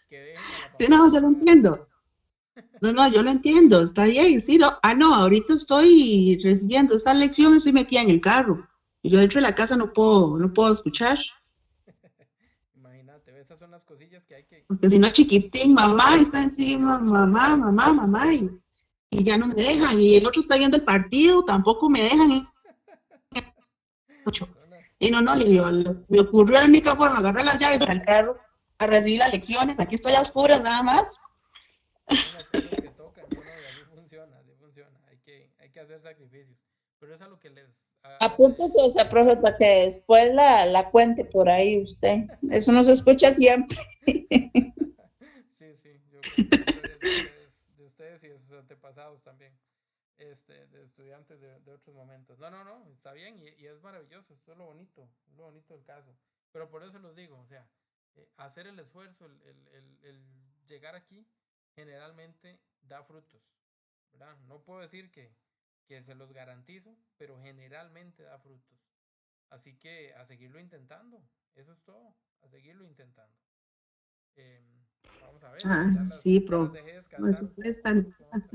Speaker 1: que dejen a la
Speaker 3: Sí,
Speaker 1: familia
Speaker 3: no, yo lo
Speaker 1: encerrada,
Speaker 3: entiendo.
Speaker 1: digamos.
Speaker 3: No, no, yo lo entiendo. Está bien, sí, no. Ah, no, ahorita estoy recibiendo esta lección, estoy metida en el carro. Y yo dentro de la casa no puedo escuchar.
Speaker 1: Imagínate, esas son las cosillas que hay
Speaker 3: Porque si no, chiquitín, mamá está encima, mamá, y ya no me dejan. Y el otro está viendo el partido, tampoco me dejan. Mucho.
Speaker 1: son las,
Speaker 3: Y no,
Speaker 1: son las,
Speaker 3: me ocurrió la única forma, agarrar las llaves al carro, a recibir las lecciones. Aquí estoy a oscuras nada más.
Speaker 1: son las cosas que tocan, no, y así funciona, hay que hacer sacrificios, pero es a lo que a lo que,
Speaker 2: Apúntese esa, profe, para que después la cuente por ahí usted. Eso no se escucha siempre.
Speaker 1: sí, yo cuento historias de ustedes y de sus antepasados también, de estudiantes de otros momentos. No, está bien y es maravilloso, esto es lo bonito del caso, pero por eso los digo, o sea, hacer el esfuerzo, el llegar aquí, generalmente da frutos, ¿verdad? No puedo decir que se los garantizo, pero generalmente da frutos. Así que a seguirlo intentando, eso es todo, a seguirlo intentando. Vamos a ver,
Speaker 3: Ah, sí,
Speaker 1: ya las
Speaker 3: pro.
Speaker 1: dejé
Speaker 3: No se
Speaker 1: descansar.
Speaker 3: puede estar.
Speaker 1: Vamos con otra.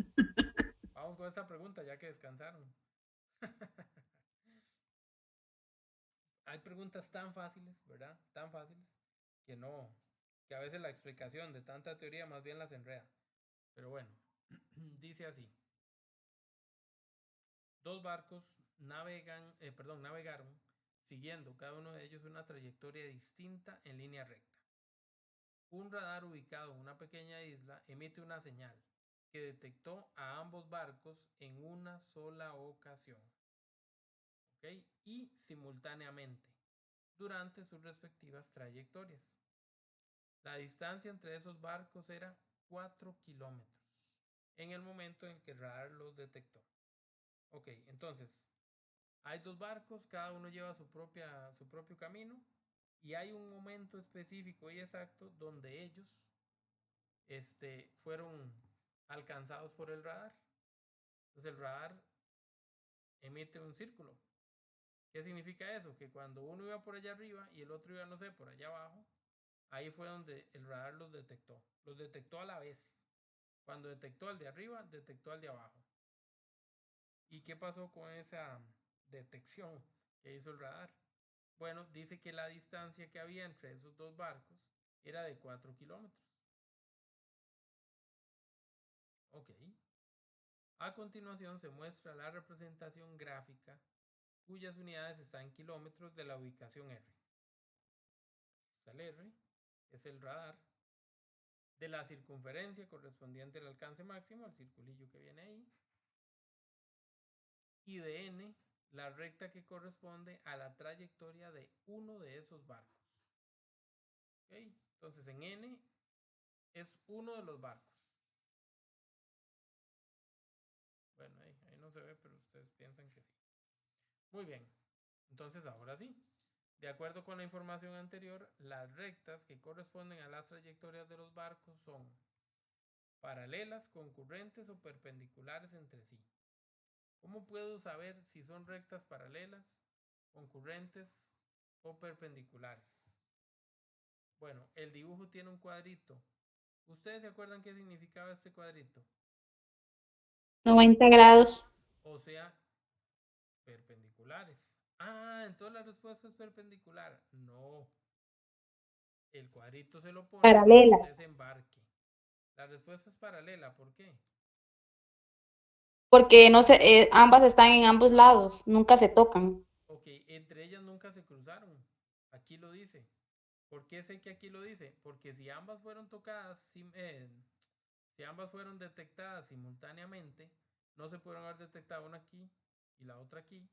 Speaker 1: Vamos con esta pregunta ya que descansaron. Hay preguntas tan fáciles, ¿verdad? Tan fáciles que no, que a veces la explicación de tanta teoría más bien las enreda. Pero bueno, dice así. Dos barcos navegaron siguiendo cada uno de ellos una trayectoria distinta en línea recta. Un radar ubicado en una pequeña isla emite una señal que detectó a ambos barcos en una sola ocasión, ¿ok? Y simultáneamente durante sus respectivas trayectorias. La distancia entre esos barcos era 4 kilómetros en el momento en que el radar los detectó. Ok, entonces hay dos barcos, cada uno lleva su propio camino y hay un momento específico y exacto donde ellos fueron alcanzados por el radar. Entonces el radar emite un círculo. ¿Qué significa eso? Que cuando uno iba por allá arriba y el otro iba, no sé, por allá abajo, ahí fue donde el radar los detectó. Los detectó a la vez. Cuando detectó al de arriba, detectó al de abajo. ¿Y qué pasó con esa detección que hizo el radar? Bueno, dice que la distancia que había entre esos dos barcos era de 4 kilómetros. Ok. A continuación se muestra la representación gráfica cuyas unidades están en kilómetros de la ubicación R. Está el R, es el radar, de la circunferencia correspondiente al alcance máximo, el circulillo que viene ahí, y de N, la recta que corresponde a la trayectoria de uno de esos barcos. ¿Okay? Entonces en N es uno de los barcos. Bueno, ahí no se ve, pero ustedes piensan que sí. Muy bien, entonces ahora sí. De acuerdo con la información anterior, las rectas que corresponden a las trayectorias de los barcos son paralelas, concurrentes o perpendiculares entre sí. ¿Cómo puedo saber si son rectas paralelas, concurrentes o perpendiculares? Bueno, el dibujo tiene un cuadrito. ¿Ustedes se acuerdan qué significaba este cuadrito?
Speaker 2: 90 grados.
Speaker 1: O sea, entonces la respuesta es perpendicular. No. El cuadrito se lo pone
Speaker 2: Paralela.
Speaker 1: cuando usted se embarque. La respuesta es paralela. ¿Por qué?
Speaker 2: Porque no sé, ambas están en ambos lados, nunca se tocan.
Speaker 1: Ok, entre ellas nunca se cruzaron. Aquí lo dice. ¿Por qué sé que aquí lo dice? Porque si ambas fueron tocadas, si ambas fueron detectadas simultáneamente, no se pudieron haber detectado una aquí y la otra aquí,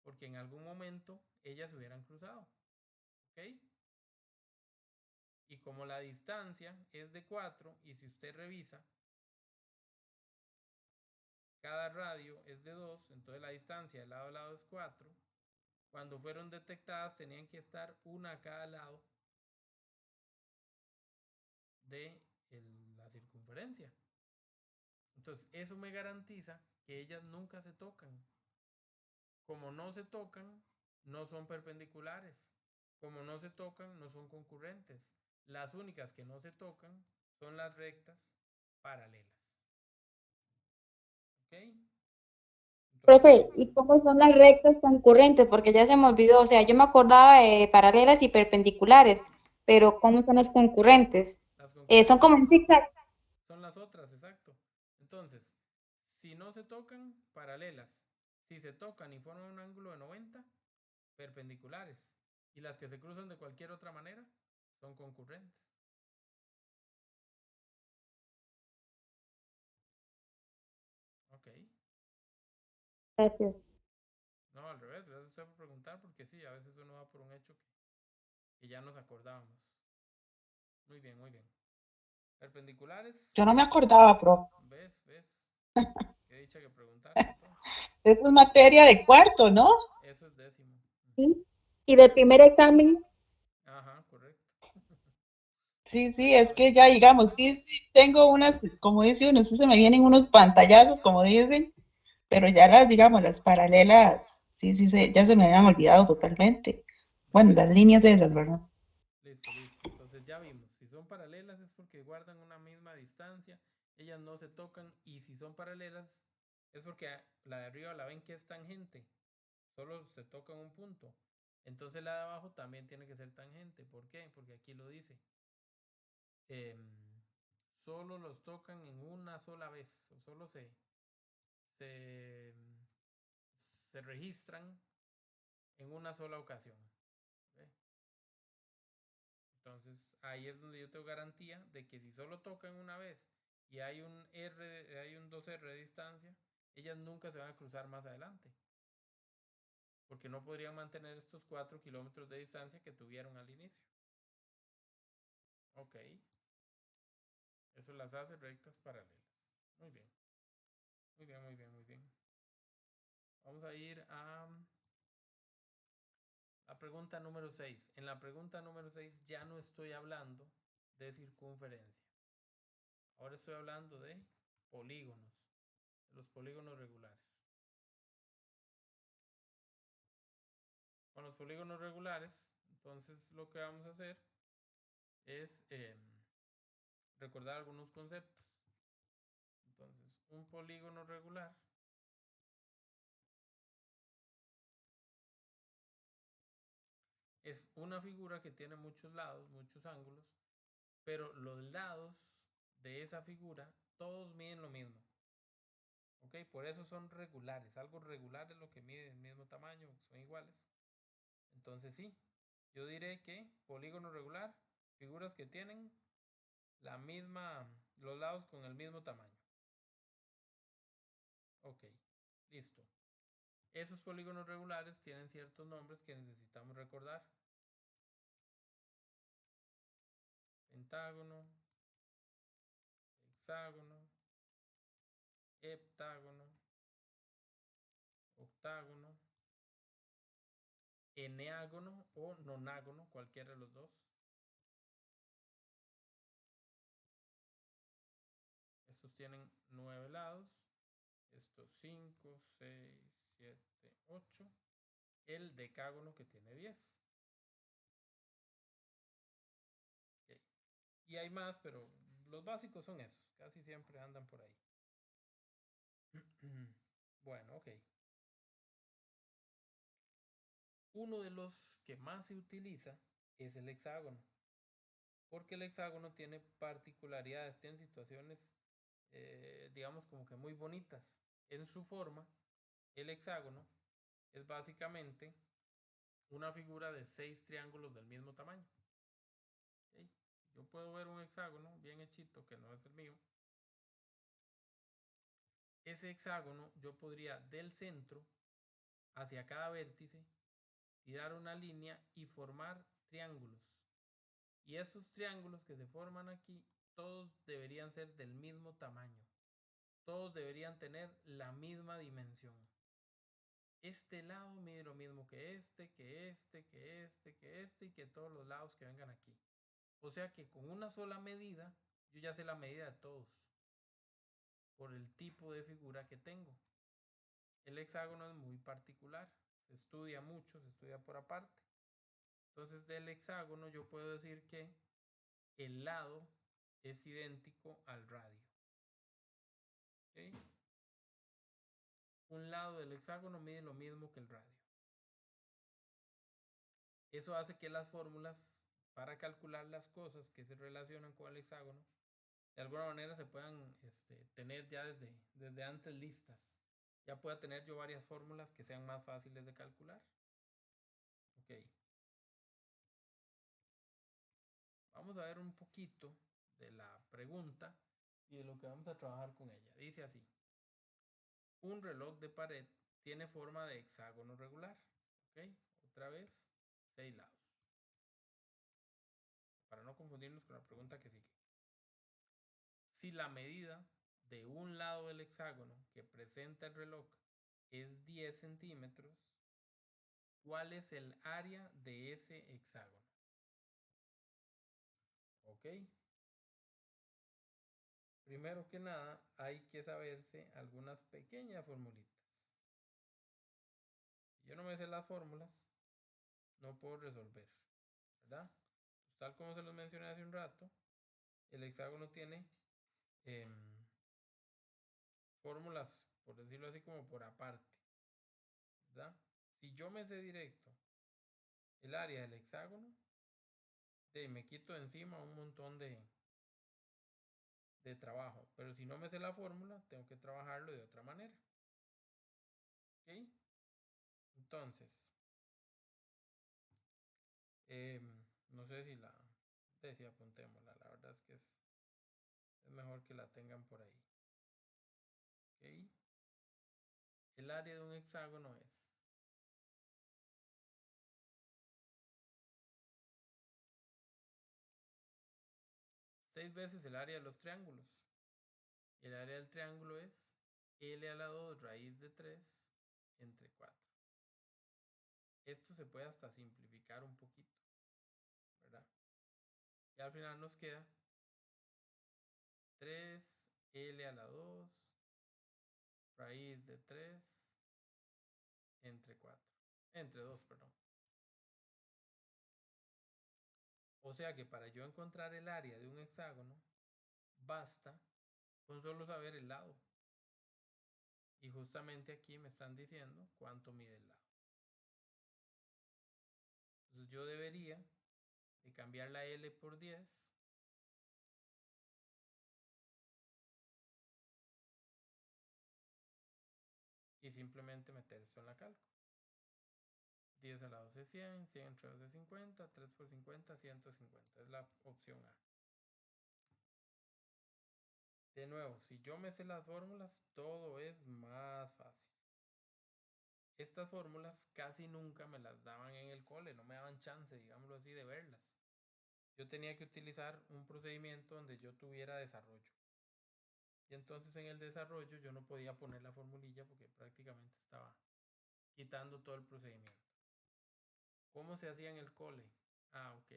Speaker 1: porque en algún momento ellas se hubieran cruzado. ¿Ok? Y como la distancia es de 4, y si usted revisa, cada radio es de 2, entonces la distancia de lado a lado es 4. Cuando fueron detectadas tenían que estar una a cada lado de la circunferencia. Entonces eso me garantiza que ellas nunca se tocan. Como no se tocan, no son perpendiculares. Como no se tocan, no son concurrentes. Las únicas que no se tocan son las rectas paralelas. ¿Ok?
Speaker 2: Profe, ¿y cómo son las rectas concurrentes? Porque ya se me olvidó, o sea, yo me acordaba de paralelas y perpendiculares, pero ¿cómo son las concurrentes?
Speaker 1: Las
Speaker 2: Son
Speaker 1: concurrentes
Speaker 2: como en zigzag.
Speaker 1: son las otras, exacto. Entonces, si no se tocan, paralelas. Si se tocan y forman un ángulo de 90, perpendiculares. Y las que se cruzan de cualquier otra manera son concurrentes. Ok.
Speaker 2: Gracias.
Speaker 1: No, al revés, gracias a usted por preguntar, porque sí, a veces uno va por un hecho que ya nos acordábamos. Muy bien, muy bien. Perpendiculares.
Speaker 3: Yo no me acordaba, profe.
Speaker 1: ¿Ves? Qué dicha que preguntaste entonces.
Speaker 3: Eso es materia de cuarto, ¿no?
Speaker 1: Eso es décimo.
Speaker 2: ¿Sí? Y del primer examen,
Speaker 1: Ajá, correcto.
Speaker 3: Sí, sí,
Speaker 1: Eso
Speaker 3: es
Speaker 1: es.
Speaker 3: que ya digamos, sí, sí, tengo unas, como dice uno, sí se me vienen unos pantallazos, como dicen, pero ya las, digamos, las paralelas, sí, sí, ya se me habían olvidado totalmente. Bueno,
Speaker 1: Listo.
Speaker 3: las líneas esas, ¿verdad?
Speaker 1: Listo, listo. Entonces ya vimos, si son paralelas es porque guardan una misma distancia, ellas no se tocan, y si son paralelas es porque la de arriba la ven que es tangente, solo se toca en un punto. Entonces la de abajo también tiene que ser tangente. ¿Por qué? Porque aquí lo dice. Solo los tocan en una sola vez, o solo se, se registran en una sola ocasión. ¿Ok? Entonces ahí es donde yo tengo garantía de que si solo tocan una vez y hay hay un 2R de distancia, ellas nunca se van a cruzar más adelante, porque no podrían mantener estos 4 kilómetros de distancia que tuvieron al inicio. Ok, eso las hace rectas paralelas. Muy bien, muy bien, muy bien, muy bien. Vamos a ir a la pregunta número 6. En la pregunta número 6 ya no estoy hablando de circunferencia. Ahora estoy hablando de polígonos, de los polígonos regulares. Con los polígonos regulares, entonces lo que vamos a hacer es recordar algunos conceptos. Entonces, un polígono regular es una figura que tiene muchos lados, muchos ángulos, pero los lados de esa figura todos miden lo mismo. ¿Ok? Por eso son regulares. Algo regular es lo que mide el mismo tamaño, son iguales. Entonces sí, yo diré que polígono regular, figuras que tienen los lados con el mismo tamaño. Ok, listo. Esos polígonos regulares tienen ciertos nombres que necesitamos recordar. Pentágono, hexágono, heptágono, octágono, eneágono o nonágono, cualquiera de los dos. Estos tienen 9 lados. Estos 5, 6, 7, 8. El decágono que tiene 10. Okay. Y hay más, pero los básicos son esos. Casi siempre andan por ahí. Bueno, ok. Uno de los que más se utiliza es el hexágono, porque el hexágono tiene particularidades, tiene situaciones, digamos, como que muy bonitas. En su forma, el hexágono es básicamente una figura de 6 triángulos del mismo tamaño. ¿Okay? Yo puedo ver un hexágono bien hechito, que no es el mío. Ese hexágono yo podría del centro hacia cada vértice tirar una línea y formar triángulos. Y esos triángulos que se forman aquí, todos deberían ser del mismo tamaño. Todos deberían tener la misma dimensión. Este lado mide lo mismo que este, que este, que este, que este y que todos los lados que vengan aquí. O sea que con una sola medida, yo ya sé la medida de todos por el tipo de figura que tengo. El hexágono es muy particular, se estudia mucho, se estudia por aparte. Entonces del hexágono yo puedo decir que el lado es idéntico al radio. ¿Okay? Un lado del hexágono mide lo mismo que el radio. Eso hace que las fórmulas para calcular las cosas que se relacionan con el hexágono de alguna manera se puedan tener ya desde antes listas. Ya pueda tener yo varias fórmulas que sean más fáciles de calcular. Ok. Vamos a ver un poquito de la pregunta y de lo que vamos a trabajar con ella. Dice así. Un reloj de pared tiene forma de hexágono regular. Ok. Otra vez, 6 lados. Para no confundirnos con la pregunta que sigue. Si la medida de un lado del hexágono que presenta el reloj es 10 centímetros, ¿cuál es el área de ese hexágono? Ok. Primero que nada, hay que saberse algunas pequeñas formulitas. Si yo no me sé las fórmulas, no puedo resolver, ¿verdad? Pues tal como se los mencioné hace un rato, el hexágono tiene fórmulas, por decirlo así, como por aparte, ¿verdad? Si yo me sé directo el área del hexágono, me quito encima un montón de trabajo. Pero si no me sé la fórmula, tengo que trabajarlo de otra manera. ¿Ok? Entonces, no sé si la decía, apuntémosla. La verdad es que es mejor que la tengan por ahí. ¿Ok? El área de un hexágono es 6 veces el área de los triángulos. El área del triángulo es L a la 2 raíz de 3 entre 4. Esto se puede hasta simplificar un poquito, ¿verdad? Y al final nos queda 3L a la 2 raíz de 3 entre 4. Entre 2, perdón. O sea que para yo encontrar el área de un hexágono, basta con solo saber el lado. Y justamente aquí me están diciendo cuánto mide el lado. Entonces yo debería de cambiar la L por 10. Y simplemente meter esto en la cálculo. 10 a la 2 es 100, 100 entre 2 es 50, 3 por 50, 150. Es la opción A. De nuevo, si yo me sé las fórmulas, todo es más fácil. Estas fórmulas casi nunca me las daban en el cole, no me daban chance, digámoslo así, de verlas. Yo tenía que utilizar un procedimiento donde yo tuviera desarrollo. Y entonces en el desarrollo yo no podía poner la formulilla porque prácticamente estaba quitando todo el procedimiento. ¿Cómo se hacía en el cole? Ah, ok.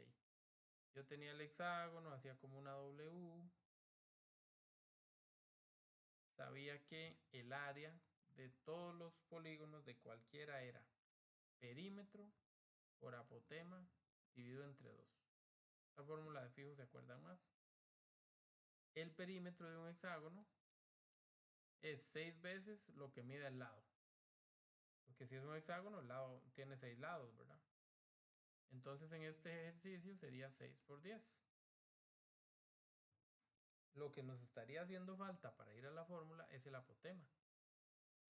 Speaker 1: Yo tenía el hexágono, hacía como una W. Sabía que el área de todos los polígonos de cualquiera era perímetro por apotema dividido entre 2. La fórmula de fijo se acuerdan más. El perímetro de un hexágono es 6 veces lo que mide el lado. Porque si es un hexágono, el lado tiene 6 lados, ¿verdad? Entonces en este ejercicio sería 6 por 10. Lo que nos estaría haciendo falta para ir a la fórmula es el apotema.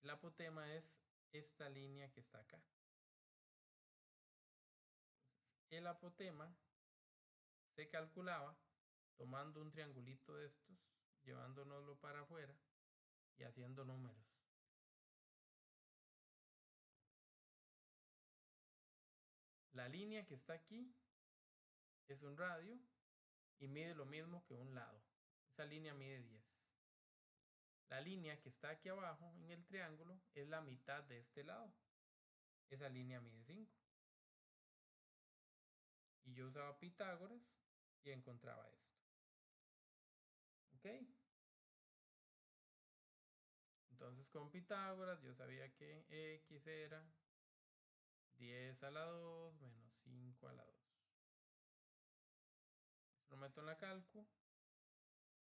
Speaker 1: El apotema es esta línea que está acá. Entonces, el apotema se calculaba tomando un triangulito de estos, llevándonoslo para afuera y haciendo números. La línea que está aquí es un radio y mide lo mismo que un lado. Esa línea mide 10. La línea que está aquí abajo en el triángulo es la mitad de este lado. Esa línea mide 5. Y yo usaba Pitágoras y encontraba esto. ¿Ok? Entonces con Pitágoras yo sabía que X era 10 a la 2 menos 5 a la 2. Lo meto en la calcu.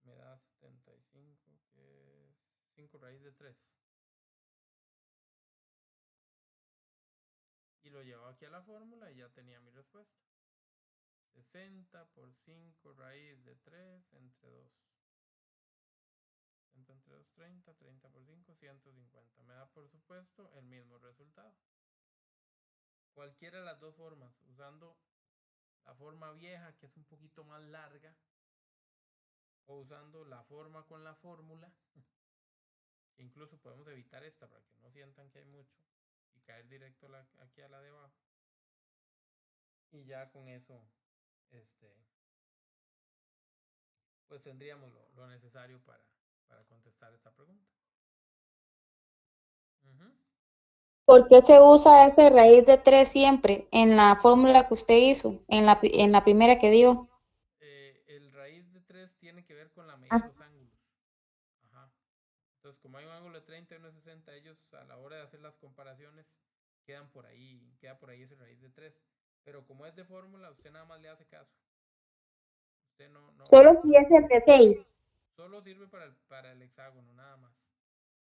Speaker 1: Me da 75, que es 5 raíz de 3. Y lo llevo aquí a la fórmula y ya tenía mi respuesta. 60 por 5 raíz de 3 entre 2. 60 entre 2, 30. 30 por 5, 150. Me da, por supuesto, el mismo resultado. Cualquiera de las dos formas, usando la forma vieja, que es un poquito más larga, o usando la forma con la fórmula. Incluso podemos evitar esta para que no sientan que hay mucho y caer directo aquí a la de abajo. Y ya con eso, pues tendríamos lo necesario para contestar esta pregunta.
Speaker 2: ¿Por qué se usa esa raíz de 3 siempre en la fórmula que usted hizo, en la primera que dio?
Speaker 1: El raíz de 3 tiene que ver con la medida de los ángulos. Ajá. Entonces, como hay un ángulo de 30 y uno de 60, ellos a la hora de hacer las comparaciones queda por ahí ese raíz de 3. Pero como es de fórmula, usted nada más le hace caso. Usted no
Speaker 2: Solo si es el de 6.
Speaker 1: Solo sirve para el hexágono, nada más.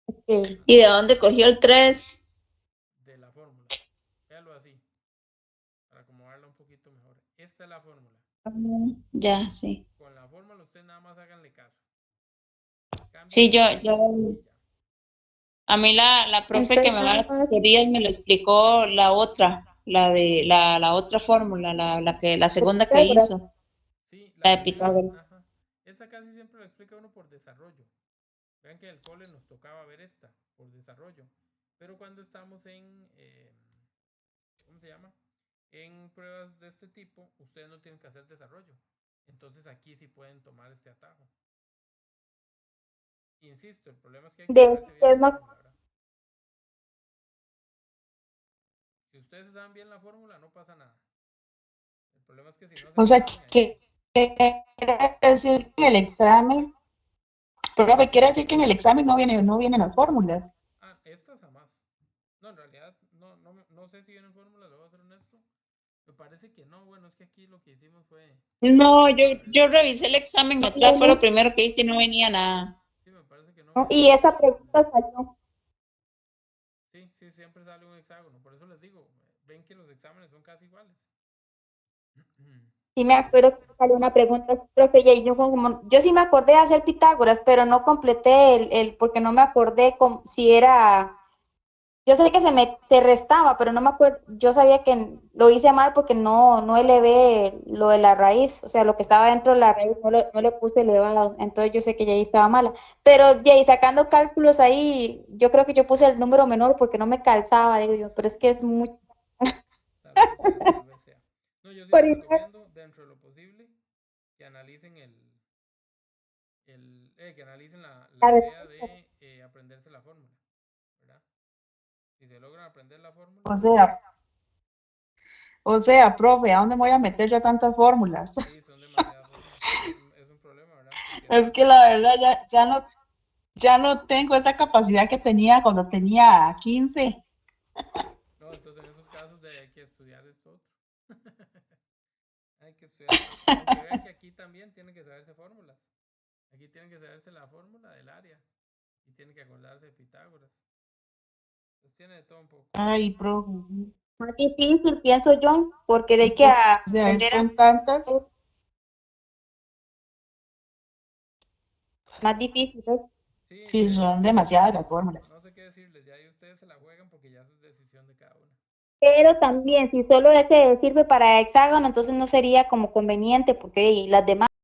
Speaker 2: Okay.
Speaker 3: ¿Y de dónde cogió el 3?
Speaker 1: De la fórmula. Véalo así, para acomodarla un poquito mejor. Esta es la fórmula.
Speaker 3: Ya, sí.
Speaker 1: Con la fórmula usted nada más háganle caso.
Speaker 3: Sí, yo,
Speaker 1: a
Speaker 3: mí la profe que me va a dar teoría me lo explicó la otra, la otra fórmula, la segunda que hizo.
Speaker 1: Sí,
Speaker 3: la de Pitágoras.
Speaker 1: Ajá. Esa casi siempre lo explica uno por desarrollo. Vean que en el cole nos tocaba ver esta, por desarrollo. Pero cuando estamos ¿cómo se llama? En pruebas de este tipo, ustedes no tienen que hacer desarrollo. Entonces aquí sí pueden tomar este atajo. Insisto, el problema es que hay que saberse bien la fórmula, ¿verdad? Si ustedes saben bien la fórmula, no pasa nada. El problema es que si no se...
Speaker 3: O sea, que quiere decir que en el examen, profe, quiere decir que en el examen no vienen las fórmulas.
Speaker 1: Estas jamás. No, en realidad, no sé si vienen fórmulas, le voy a ser honesto. Me parece que no. Bueno, es que aquí lo que hicimos fue...
Speaker 3: No, yo revisé el examen atrás, fue lo primero que hice y no venía nada.
Speaker 1: Sí, me parece que no.
Speaker 2: Y esa pregunta salió.
Speaker 1: Sí, siempre sale un hexágono. Por eso les digo, ven que los exámenes son casi iguales.
Speaker 2: Sí me acuerdo que salió una pregunta, profe, y yo sí me acordé de hacer Pitágoras, pero no completé porque no me acordé si era, yo sé que se restaba, pero no me acuerdo, yo sabía que lo hice mal porque no elevé lo de la raíz, o sea, lo que estaba dentro de la raíz no le puse elevado, entonces yo sé que ya ahí estaba mala, pero ya ahí sacando cálculos ahí, yo creo que yo puse el número menor porque no me calzaba, digo yo, pero es que es mucho.
Speaker 1: Tal vez sea. No, yo sí les recomiendo, dentro de lo posible, que analicen que analicen la idea de aprenderse la fórmula, ¿verdad? Si se logran aprender la fórmula.
Speaker 3: O sea, profe, ¿a dónde me voy a meter yo tantas fórmulas?
Speaker 1: Sí, son demasiadas fórmulas. Es un problema, ¿verdad?
Speaker 3: Es que la verdad ya no tengo esa capacidad que tenía cuando tenía 15.
Speaker 1: No, entonces en esos casos hay que estudiar esto otro. Hay que estudiar esto otro. Aunque vean que aquí también tienen que saberse fórmulas. Aquí tienen que saberse la fórmula del área. Y tienen que acordarse de Pitágoras. Pues tiene de todo un poco.
Speaker 3: Ay, profe.
Speaker 2: Más difícil, pienso yo, porque hay
Speaker 3: Es
Speaker 2: que
Speaker 3: que, o sea,
Speaker 2: aprender a
Speaker 3: son tantas.
Speaker 2: más difícil, ¿ves?
Speaker 1: Sí,
Speaker 3: Sí, son demasiadas las fórmulas.
Speaker 1: no sé qué decirles, ya ahí ustedes se la juegan porque ya eso es decisión de cada uno.
Speaker 2: Pero también, si solo ese sirve para hexágono, entonces no sería como conveniente, porque las demás